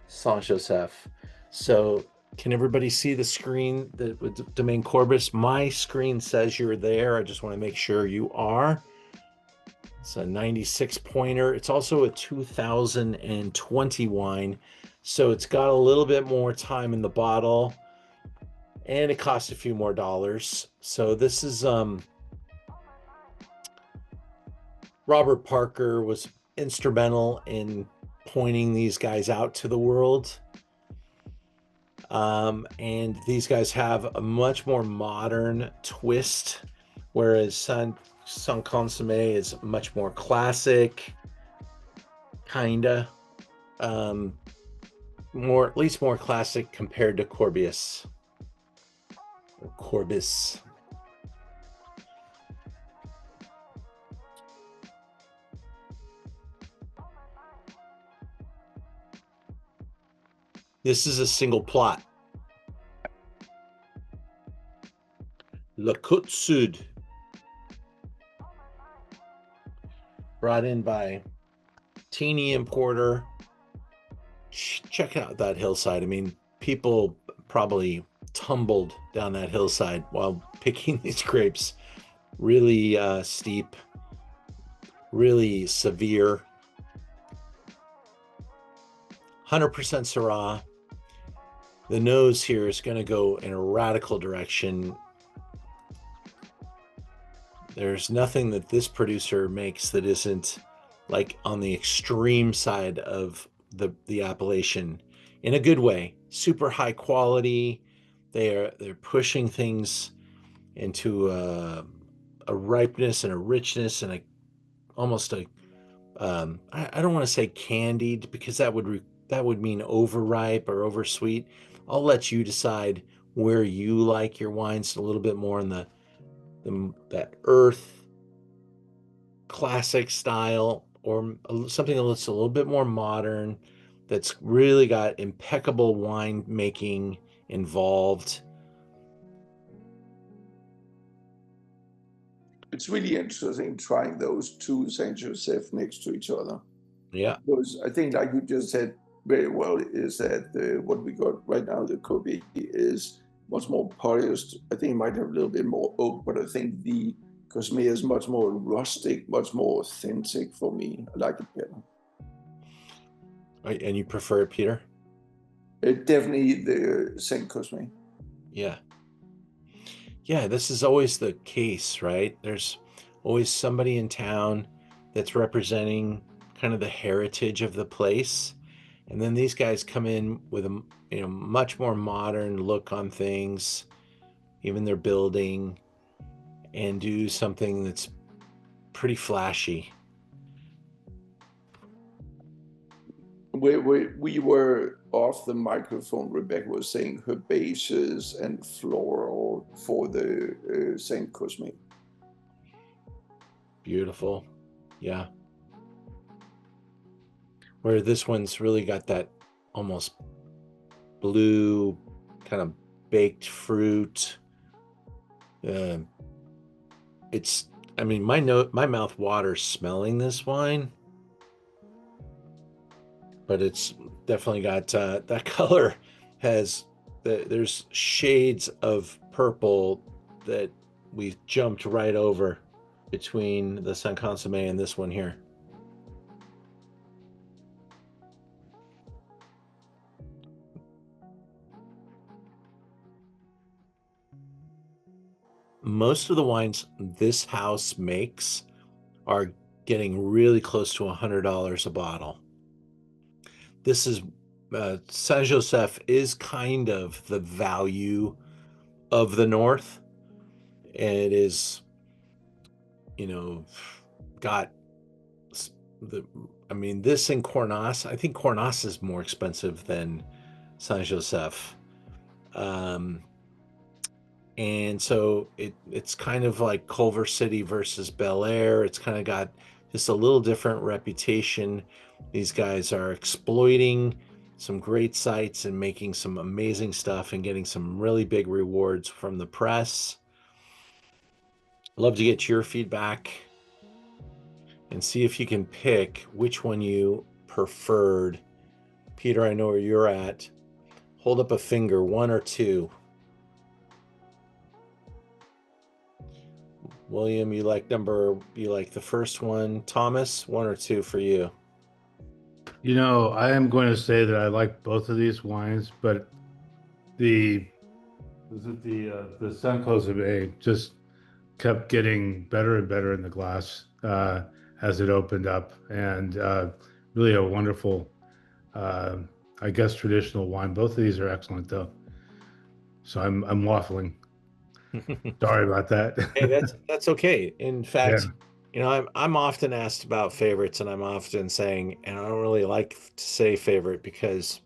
Saint-Joseph. So can everybody see the screen with Domaine Courbis? My screen says you're there. I just want to make sure you are. It's a 96 pointer. It's also a 2020 wine. So it's got a little bit more time in the bottle and it costs a few more dollars. So this is, Robert Parker was instrumental in pointing these guys out to the world. And these guys have a much more modern twist, whereas Saint Consomme is much more classic, kinda. At least more classic compared to Courbis. This is a single plot. La Côte Sud. Brought in by teeny importer. Check out that hillside. I mean, people probably tumbled down that hillside while picking these grapes. Really steep, really severe. 100% Syrah. The nose here is going to go in a radical direction. There's nothing that this producer makes that isn't like on the extreme side of the appellation in a good way. Super high quality. They're pushing things into a ripeness and a richness and almost a I don't want to say candied because that would mean overripe or oversweet. I'll let you decide where you like your wines a little bit more in that earth classic style or something that looks a little bit more modern, that's really got impeccable wine making involved.
It's really interesting trying those two Saint Joseph next to each other.
Yeah.
Because I think, like you just said very well, is that what we got right now, the Courbis, is much more polished. I think it might have a little bit more oak, but I think the Cosme is much more rustic, much more authentic for me. I like it better.
And you prefer it, Peter?
Definitely the Saint Cosme.
Yeah. Yeah, this is always the case, right? There's always somebody in town that's representing kind of the heritage of the place. And then these guys come in with a much more modern look on things, even their building. and do something that's pretty flashy.
We were off the microphone. Rebecca was saying her bases and floral for the Saint Cosme.
Beautiful. Yeah. Where this one's really got that almost blue kind of baked fruit. It's, I mean, my mouth waters smelling this wine, but it's definitely got that color has there's shades of purple that we jumped right over between the Saint Consomme and this one here. Most of the wines this house makes are getting really close to $100 a bottle. This is Saint Joseph is kind of the value of the North. It is, got this in Cornas. I think Cornas is more expensive than Saint Joseph. And so it's kind of like Culver City versus Bel Air. It's kind of got just a little different reputation. These guys are exploiting some great sites and making some amazing stuff and getting some really big rewards from the press. Love to get your feedback and see if you can pick which one you preferred. Peter, I know where you're at. Hold up a finger, 1 or 2. William, you like the first one. Thomas, 1 or 2 for you.
I am going to say that I like both of these wines, but the Saint Cosme just kept getting better and better in the glass as it opened up, and really a wonderful, I guess, traditional wine. Both of these are excellent, though. So I'm waffling. Sorry about that.
Hey, that's okay. In fact, I'm often asked about favorites, and I'm often saying, and I don't really like to say favorite because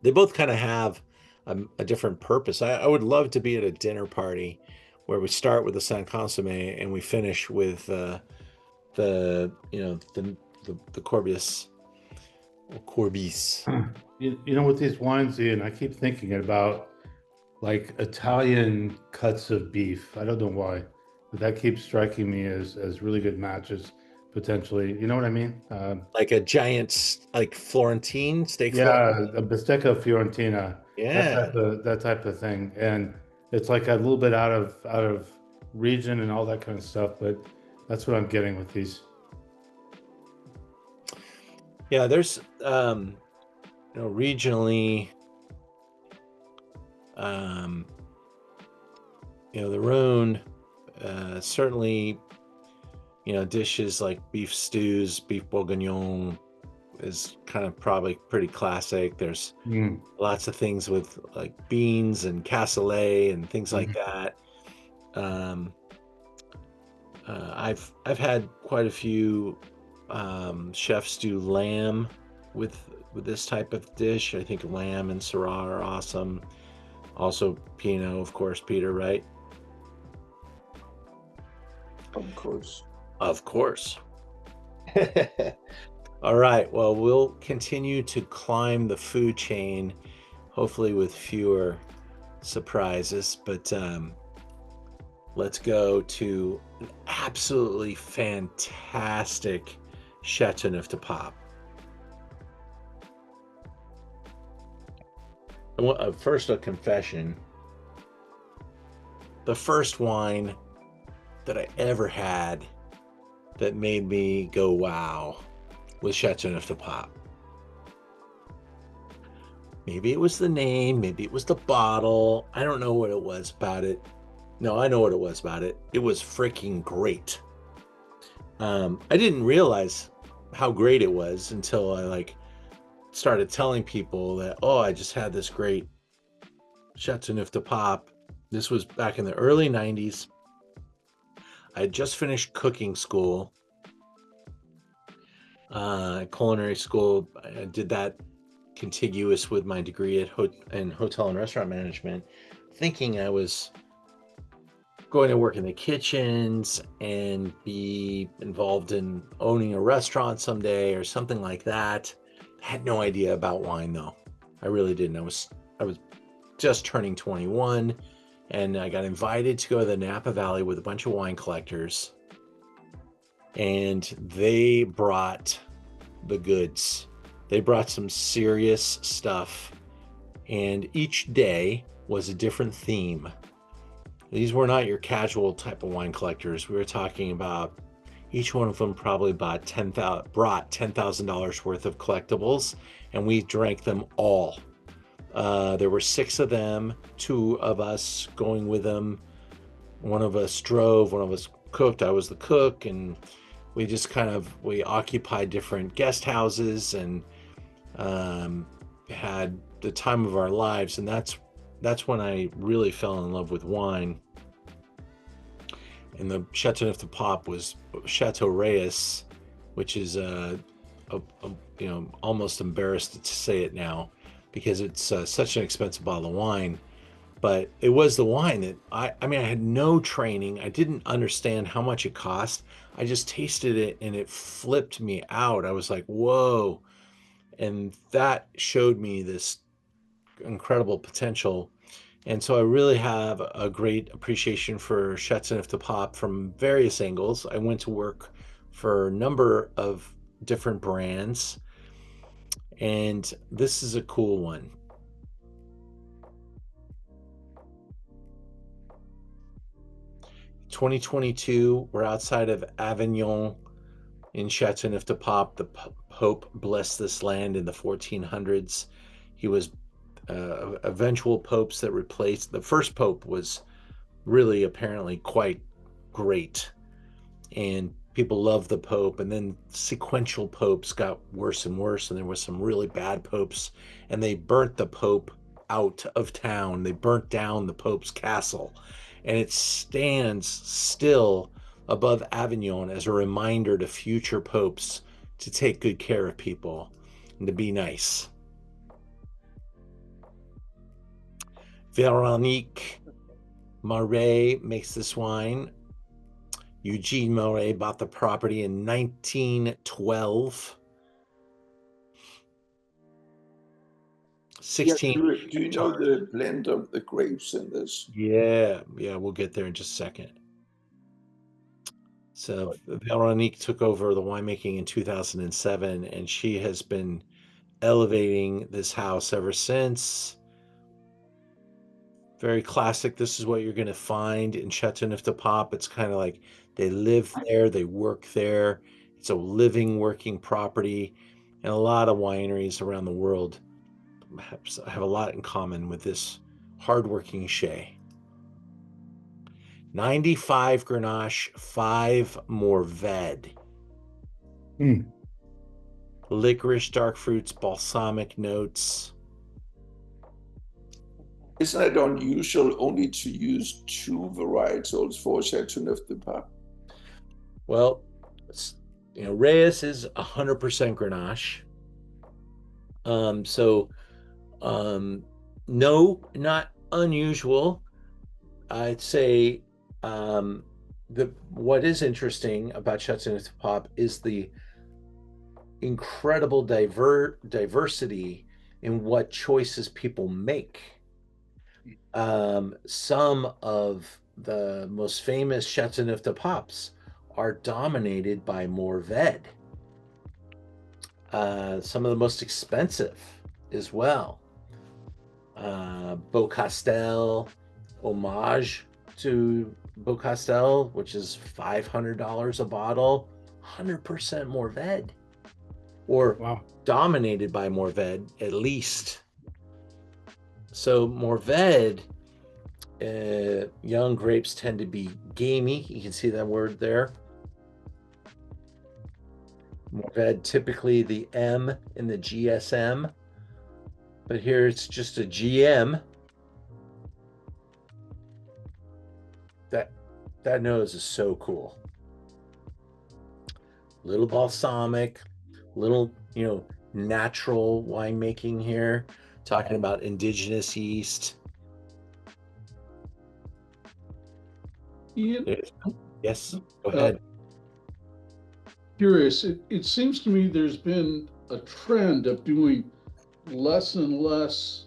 they both kind of have a different purpose. I would love to be at a dinner party where we start with the Saint Consomme and we finish with the Courbis.
With these wines, Ian, I keep thinking about like Italian cuts of beef. I don't know why, but that keeps striking me as really good matches potentially. You know what I mean?
Like a giant, like Florentine steak.
Yeah, a bistecca Fiorentina.
Yeah,
that type of thing, and it's like a little bit out of region and all that kind of stuff. But that's what I'm getting with these.
Yeah, there's regionally. The Rhone, certainly, dishes like beef stews, beef bourguignon is kind of probably pretty classic. There's lots of things with like beans and cassoulet and things like that. I've had quite a few chefs do lamb with this type of dish. I think lamb and Syrah are awesome. Also Pinot, of course, Peter, right? Of course. All right. Well, we'll continue to climb the food chain, hopefully with fewer surprises. But let's go to an absolutely fantastic Châteauneuf de Pape. First, a confession. The first wine that I ever had that made me go wow was Châteauneuf de Pape. Maybe it was the name, maybe it was the bottle. I don't know what it was about it. No, I know what it was about it. It was freaking great. I didn't realize how great it was until I started telling people that, I just had this great Châteauneuf de Pape. This was back in the early 90s. I just finished cooking school, culinary school. I did that contiguous with my degree in hotel and restaurant management, thinking I was going to work in the kitchens and be involved in owning a restaurant someday or something like that. I had no idea about wine though. I really didn't. I was just turning 21, and I got invited to go to the Napa Valley with a bunch of wine collectors, and they brought the goods. They brought some serious stuff, and each day was a different theme. These were not your casual type of wine collectors. We were talking about each one of them probably brought $10,000 worth of collectibles, and we drank them all. There were 6 of them, 2 of us going with them. One of us drove, one of us cooked. I was the cook, and we just we occupied different guest houses and had the time of our lives. And that's when I really fell in love with wine. And the Châteauneuf de Pape was Chateau Reyes, which is almost embarrassed to say it now because it's such an expensive bottle of wine. But it was the wine that I had no training. I didn't understand how much it cost. I just tasted it and it flipped me out. I was like, whoa. And that showed me this incredible potential. And so I really have a great appreciation for Châteauneuf de Pape from various angles. I went to work for a number of different brands, and this is a cool one. In 2022, we're outside of Avignon in Châteauneuf de Pape. The Pope blessed this land in the 1400s. He was eventual popes that replaced the first pope was really apparently quite great, and people loved the pope, and then sequential popes got worse and worse, and there was some really bad popes, and they burnt the pope out of town. They burnt down the pope's castle, and it stands still above Avignon as a reminder to future popes to take good care of people and to be nice. Véronique Marais makes this wine. Eugene Marais bought the property in 1912. 16.
Yeah, do you know the blend of the grapes in this?
Yeah, we'll get there in just a second. So Véronique took over the winemaking in 2007, and she has been elevating this house ever since. Very classic. This is what you're going to find in Châteauneuf de Pape. It's kind of like they live there, they work there. It's a living, working property. And a lot of wineries around the world have a lot in common with this hardworking Shea. 95 Grenache, 5 Mourvèdre. Licorice, dark fruits, balsamic notes.
Isn't it unusual only to use 2 varietals for Châteauneuf de Pape?
Well, Reyes is 100% Grenache. No, not unusual. I'd say what is interesting about Châteauneuf de Pape is the incredible diversity in what choices people make. Some of the most famous Châteauneuf de Papes are dominated by Mourvèdre. Some of the most expensive as well. Beaucastel, homage to Beaucastel, which is $500 a bottle, 100% Mourvèdre, or dominated by Mourvèdre at least. So Mourvèdre, young grapes tend to be gamey. You can see that word there. Mourvèdre, typically the M in the GSM, but here it's just a GM. That nose is so cool. Little balsamic, little, natural winemaking here. Talking about indigenous yeast.
Ian,
Yes, go ahead.
Curious, it seems to me there's been a trend of doing less and less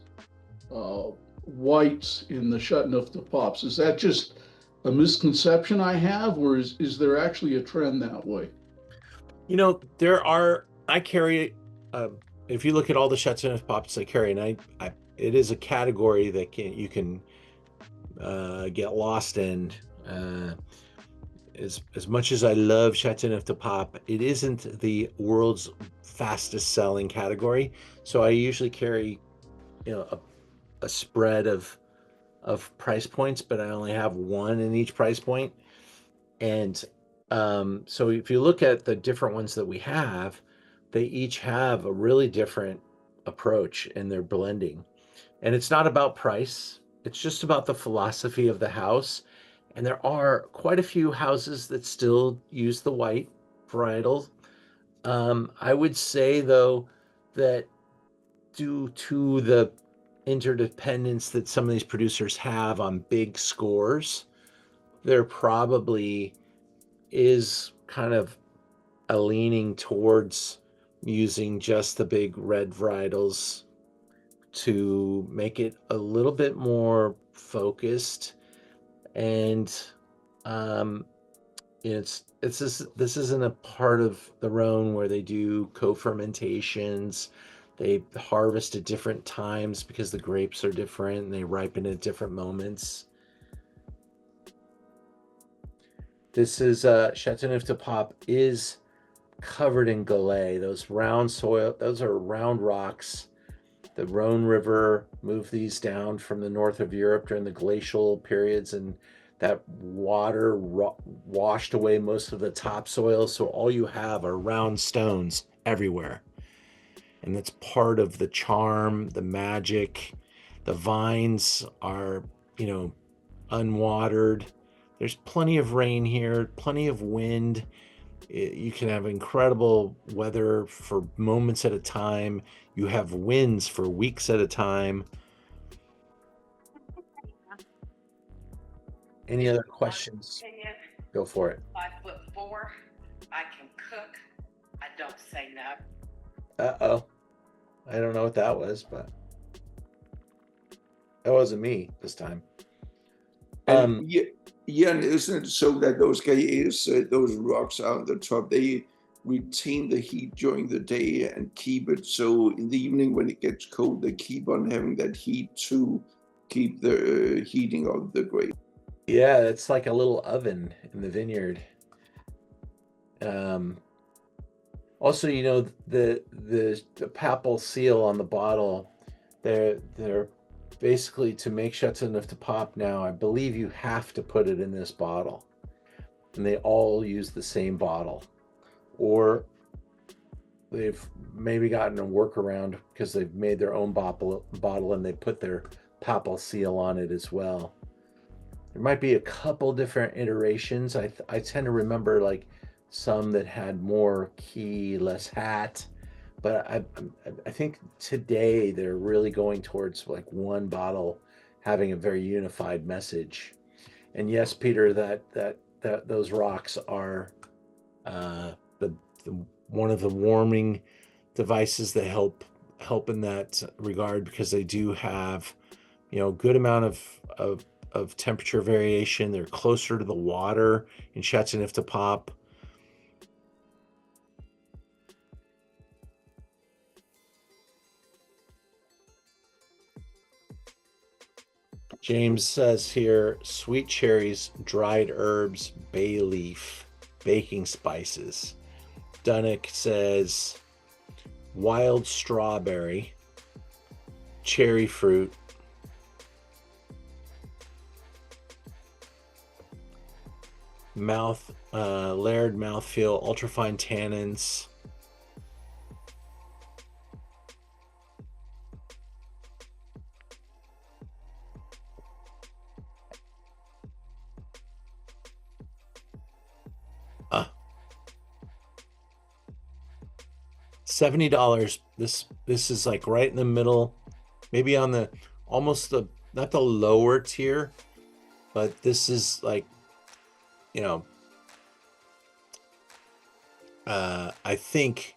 whites in the Châteauneuf de Papes. Is that just a misconception I have, or is there actually a trend that way?
I carry, if you look at all the Châteauneuf Papes I carry, and it is a category that you can get lost in. As much as I love Châteauneuf de Pape, it isn't the world's fastest selling category. So I usually carry, a spread of price points, but I only have one in each price point. And so if you look at the different ones that we have, they each have a really different approach in their blending. And it's not about price. It's just about the philosophy of the house. And there are quite a few houses that still use the white varietal. I would say, though, that due to the interdependence that some of these producers have on big scores, there probably is kind of a leaning towards using just the big red varietals to make it a little bit more focused. And this isn't a part of the Rhone where they do co-fermentations. They harvest at different times because the grapes are different and they ripen at different moments. This is Châteauneuf de Pape is covered in galets. Those are round rocks. The Rhone River moved these down from the north of Europe during the glacial periods, and that water washed away most of the topsoil. So all you have are round stones everywhere. And that's part of the charm, the magic. The vines are, unwatered. There's plenty of rain here, plenty of wind. You can have incredible weather for moments at a time. You have winds for weeks at a time. Any other questions? Go for it.
5'4". I can cook. I don't say no.
Uh-oh. I don't know what that was, but that wasn't me this time.
Yeah, and isn't it so that those Gaillards, those rocks out on the top, they retain the heat during the day and keep it, so in the evening when it gets cold, they keep on having that heat to keep the heating of the grape.
Yeah, it's like a little oven in the vineyard. Also, the papal seal on the bottle, they're basically, to make Châteauneuf de Pape now, I believe you have to put it in this bottle. And they all use the same bottle. Or they've maybe gotten a workaround because they've made their own bottle and they put their papal seal on it as well. There might be a couple different iterations. I tend to remember like some that had more key, less hat. But I think today they're really going towards like one bottle having a very unified message. And yes, Peter, that those rocks are the one of the warming devices that help in that regard, because they do have a good amount of temperature variation. They're closer to the water in Châteauneuf de Pape. James says here, sweet cherries, dried herbs, bay leaf, baking spices. Dunnick says wild strawberry, cherry fruit, layered mouthfeel, ultrafine tannins. $70. This is like right in the middle, maybe on the almost the not the lower tier, but this is like, you know, I think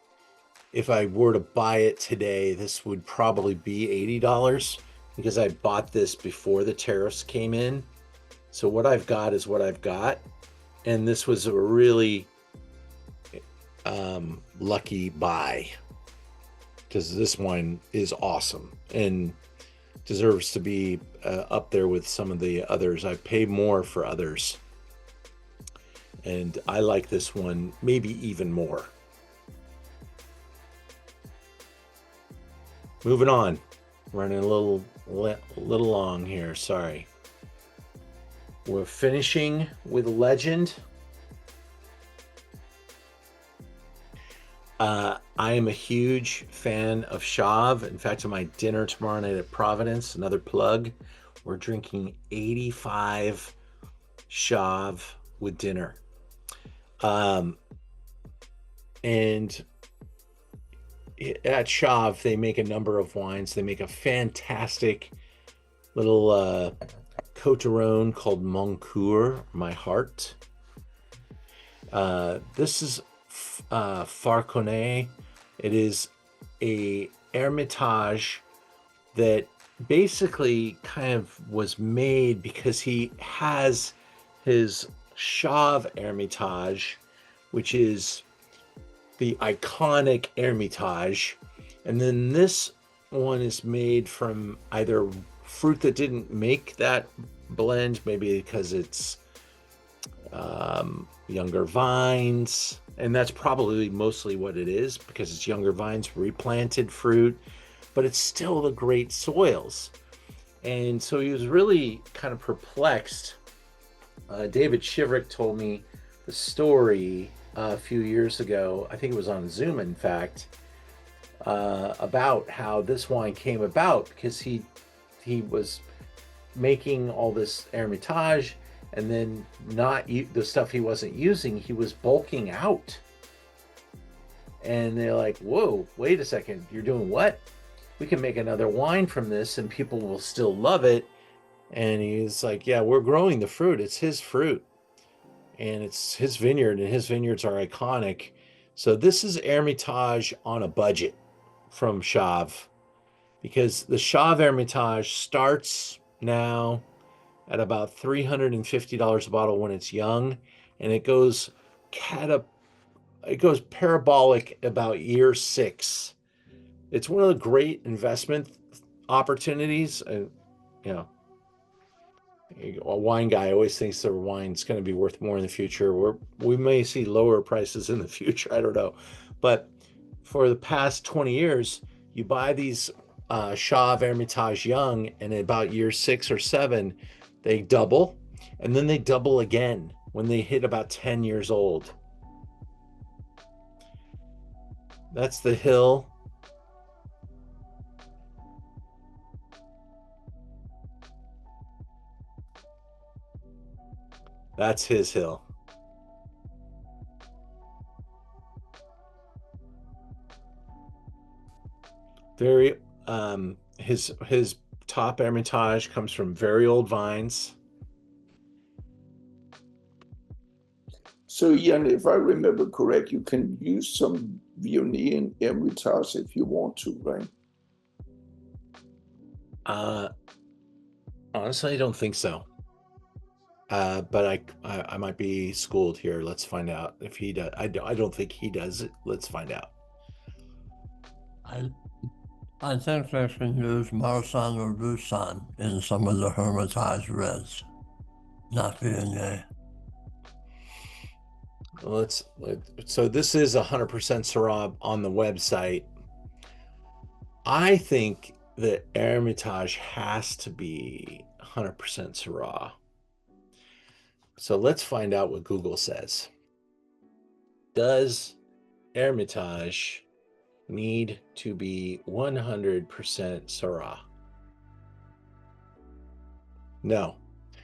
if I were to buy it today, this would probably be $80 because I bought this before the tariffs came in. So what I've got is what I've got. And this was a really lucky buy because this wine is awesome and deserves to be up there with some of the others. I pay more for others. And I like this one maybe even more. Moving on. Running a little long here, sorry. We're finishing with Legend. I am a huge fan of Chave. In fact, at my dinner tomorrow night at Providence, another plug, we're drinking 85 Chave with dinner. And at Chave, they make a number of wines. They make a fantastic little Côte de Rhone called Mon Coeur, My Heart. This is Farconnet. It is a Hermitage that basically kind of was made because he has his Chave Hermitage, which is the iconic Hermitage, and then this one is made from either fruit that didn't make that blend, maybe because it's younger vines, and that's probably mostly what it is, because it's younger vines, replanted fruit, but it's still the great soils. And so he was really kind of perplexed. David Shiverick told me the story a few years ago, I think it was on Zoom, in fact, about how this wine came about, because he was making all this Hermitage, and then the stuff he wasn't using, he was bulking out. And they're like, whoa, wait a second, you're doing what? We can make another wine from this and people will still love it. And he's like, yeah, we're growing the fruit. It's his fruit. And it's his vineyard, and his vineyards are iconic. So this is Hermitage on a budget from Chave, because the Chave Hermitage starts now at about $350 a bottle when it's young, and it goes parabolic about year 6. It's one of the great investment opportunities. A wine guy always thinks their wine's going to be worth more in the future. We may see lower prices in the future. I don't know. But for the past 20 years, you buy these Chave Hermitage young, and at about year 6 or 7, they double. And then they double again when they hit about 10 years old. That's the hill. That's his hill. Very his top Hermitage comes from very old vines.
So Ian, if I remember correct, you can use some Viognier Hermitage if you want to, right?
Honestly, I don't think so. But I might be schooled here. Let's find out if he does. I don't think he does it. Let's find out.
I think they can use Marsanne or Roussanne in some of the Hermitage reds, not Viognier.
So this is 100% Syrah on the website. I think the Hermitage has to be 100% Syrah. So let's find out what Google says. Does Hermitage need to be 100% Syrah? No.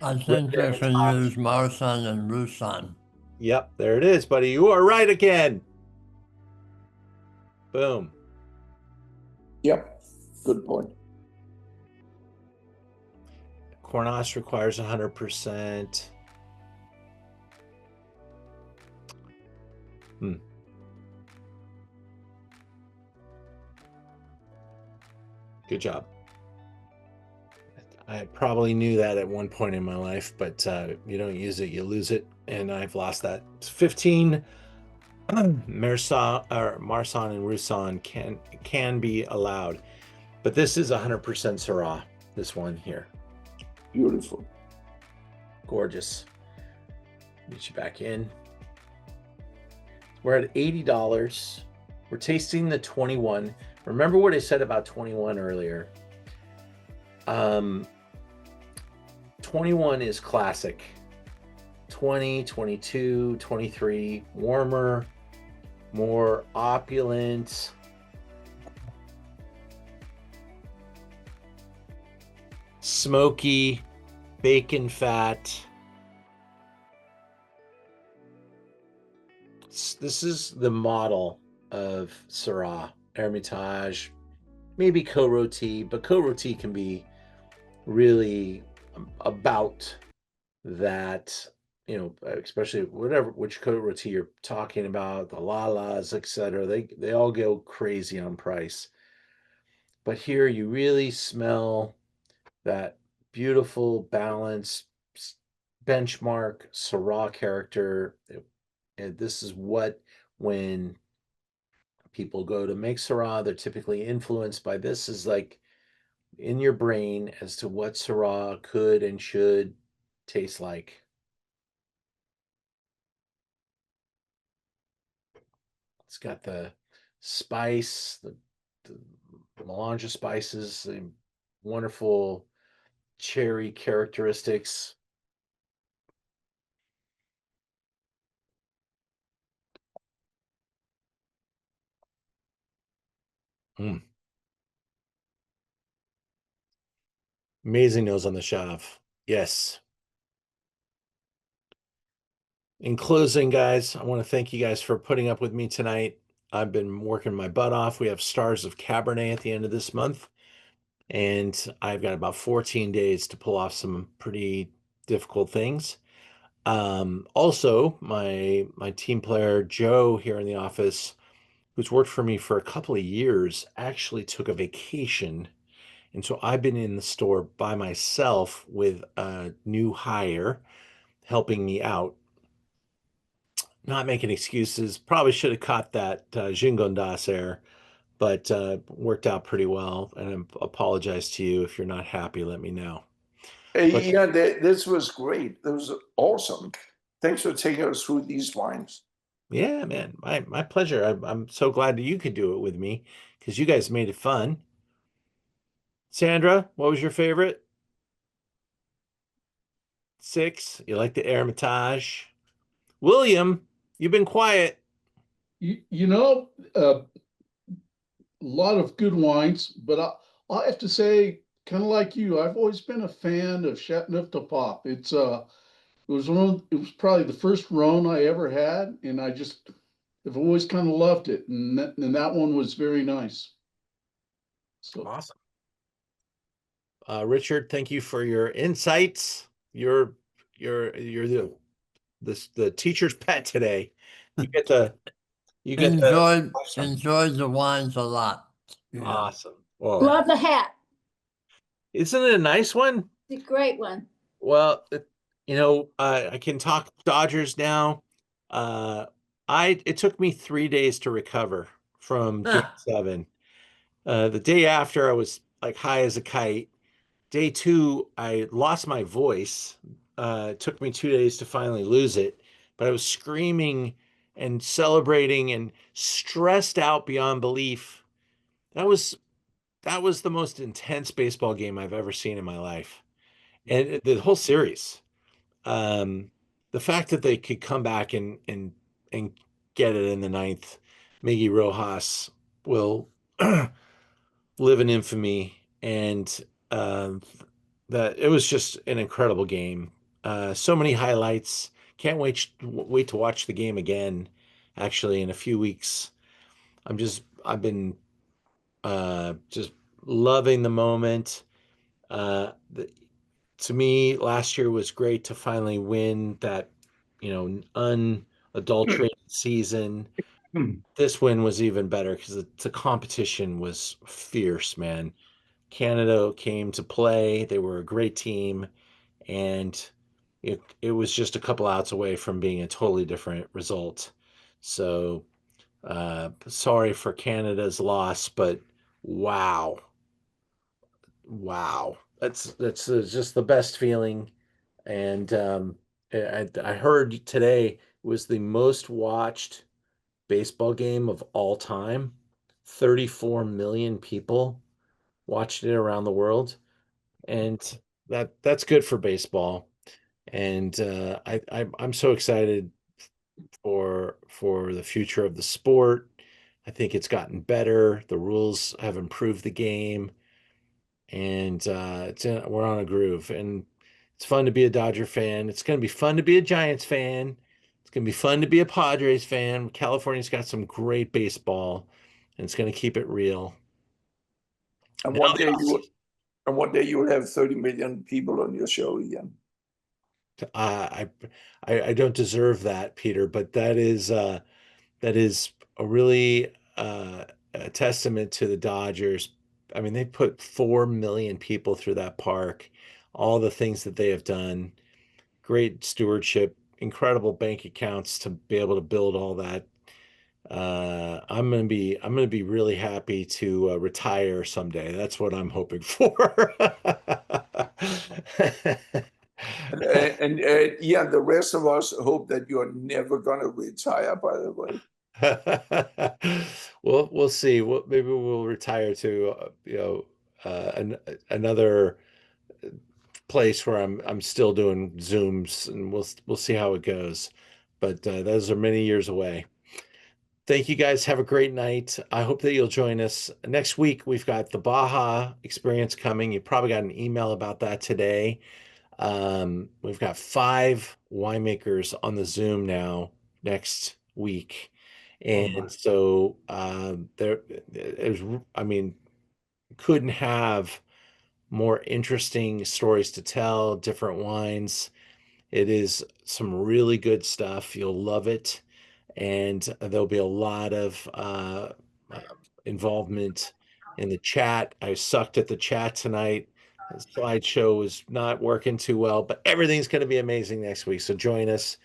I think they can use Marsanne and Roussanne.
Yep, there it is, buddy. You are right again. Boom.
Yep. Good point.
Cornas requires 100%. Good job. I probably knew that at one point in my life, but you don't use it, you lose it, and I've lost that. 15 Marsan and Roussan can be allowed, but this is 100% Syrah. This one here,
Beautiful.
gorgeous. Get you back in. We're at $80. We're tasting the 21. Remember what I said about 21 earlier. 21 is classic. 20, 22, 23, warmer, more opulent. Smoky, bacon fat. This is the model of Syrah, Hermitage, maybe Côte Rôtie, but Côte Rôtie can be really about that, especially which Côte Rôtie you're talking about, the Lalas, etc. They all go crazy on price. But here you really smell that beautiful balance, benchmark Syrah character. And this is what, when people go to make Syrah, they're typically influenced by this, is like in your brain as to what Syrah could and should taste like. It's got the spice, the melange of spices, the wonderful cherry characteristics. Amazing nose on the Chave. Yes. In closing, guys, I want to thank you guys for putting up with me tonight. I've been working my butt off. We have Stars of Cabernet at the end of this month, and I've got about 14 days to pull off some pretty difficult things. Also, my team player, Joe, here in the office, who's worked for me for a couple of years, actually took a vacation. And so I've been in the store by myself with a new hire helping me out. Not making excuses. Probably should have caught that Gigondas there, but worked out pretty well. And I apologize to you if you're not happy. Let me know. But,
Yeah, this was great. That was awesome. Thanks for taking us through these wines.
yeah, man, my pleasure. I'm so glad that you could do it with me because you guys made it fun. Sandra, what was your favorite? 6. You like the Hermitage. William, you've been quiet.
A lot of good wines, but I have to say, kind of like you, I've always been a fan of Chateauneuf de Pape. It was probably the first Rhone I ever had, and have always kind of loved it. And that one was very nice. So
Awesome. Richard, thank you for your insights. You're the teacher's pet today. You get
enjoyed the wines a lot.
Yeah. Awesome. Well,
love the hat.
Isn't it a nice one?
It's a great one.
Well, I can talk Dodgers now. It took me 3 days to recover from Game 7. The day after, I was like high as a kite. Day 2, I lost my voice. It took me 2 days to finally lose it, but I was screaming and celebrating and stressed out beyond belief. That was the most intense baseball game I've ever seen in my life. And the whole series. The fact that they could come back and get it in the 9th, Miggy Rojas will live in infamy, and that it was just an incredible game. So many highlights. Can't wait to watch the game again. Actually, in a few weeks, I've been just loving the moment. To me, last year was great to finally win that, unadulterated season. This win was even better because the competition was fierce, man. Canada came to play. They were a great team, and it was just a couple outs away from being a totally different result. So, sorry for Canada's loss, but wow, wow, that's just the best feeling. And I heard today was the most watched baseball game of all time. 34 million people watched it around the world, and that's good for baseball. And I'm so excited for the future of the sport. I think it's gotten better. The rules have improved the game, and we're on a groove. And it's fun to be a Dodger fan. It's going to be fun to be a Giants fan. It's going to be fun to be a Padres fan. California's got some great baseball, and it's going to keep it real.
And
Now
one
the
day
off-
you will, and one day you will have 30 million people on your show again.
I, I don't deserve that, Peter, but that is a really a testament to the Dodgers. I mean, they put 4 million people through that park, all the things that they have done, great stewardship, incredible bank accounts to be able to build all that. I'm gonna be really happy to retire someday. That's what I'm hoping for.
Yeah, the rest of us hope that you're never going to retire, by the way.
We'll see. Maybe we'll retire to another place where I'm still doing Zooms, and we'll see how it goes. But those are many years away. Thank you guys. Have a great night. I hope that you'll join us next week. We've got the Baja experience coming. You probably got an email about that today. We've got 5 winemakers on the Zoom now next week. And so I mean, couldn't have more interesting stories to tell, different wines. It is some really good stuff. You'll love it. And there'll be a lot of uh, involvement in the chat. I sucked at the chat tonight. The slideshow was not working too well, but everything's going to be amazing next week. So join us.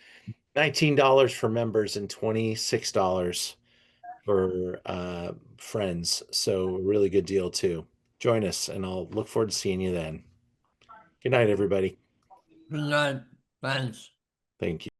$19 for members and $26 for friends. So a really good deal too. Join us, and I'll look forward to seeing you then. Good night, everybody.
Good night. Thanks.
Thank you.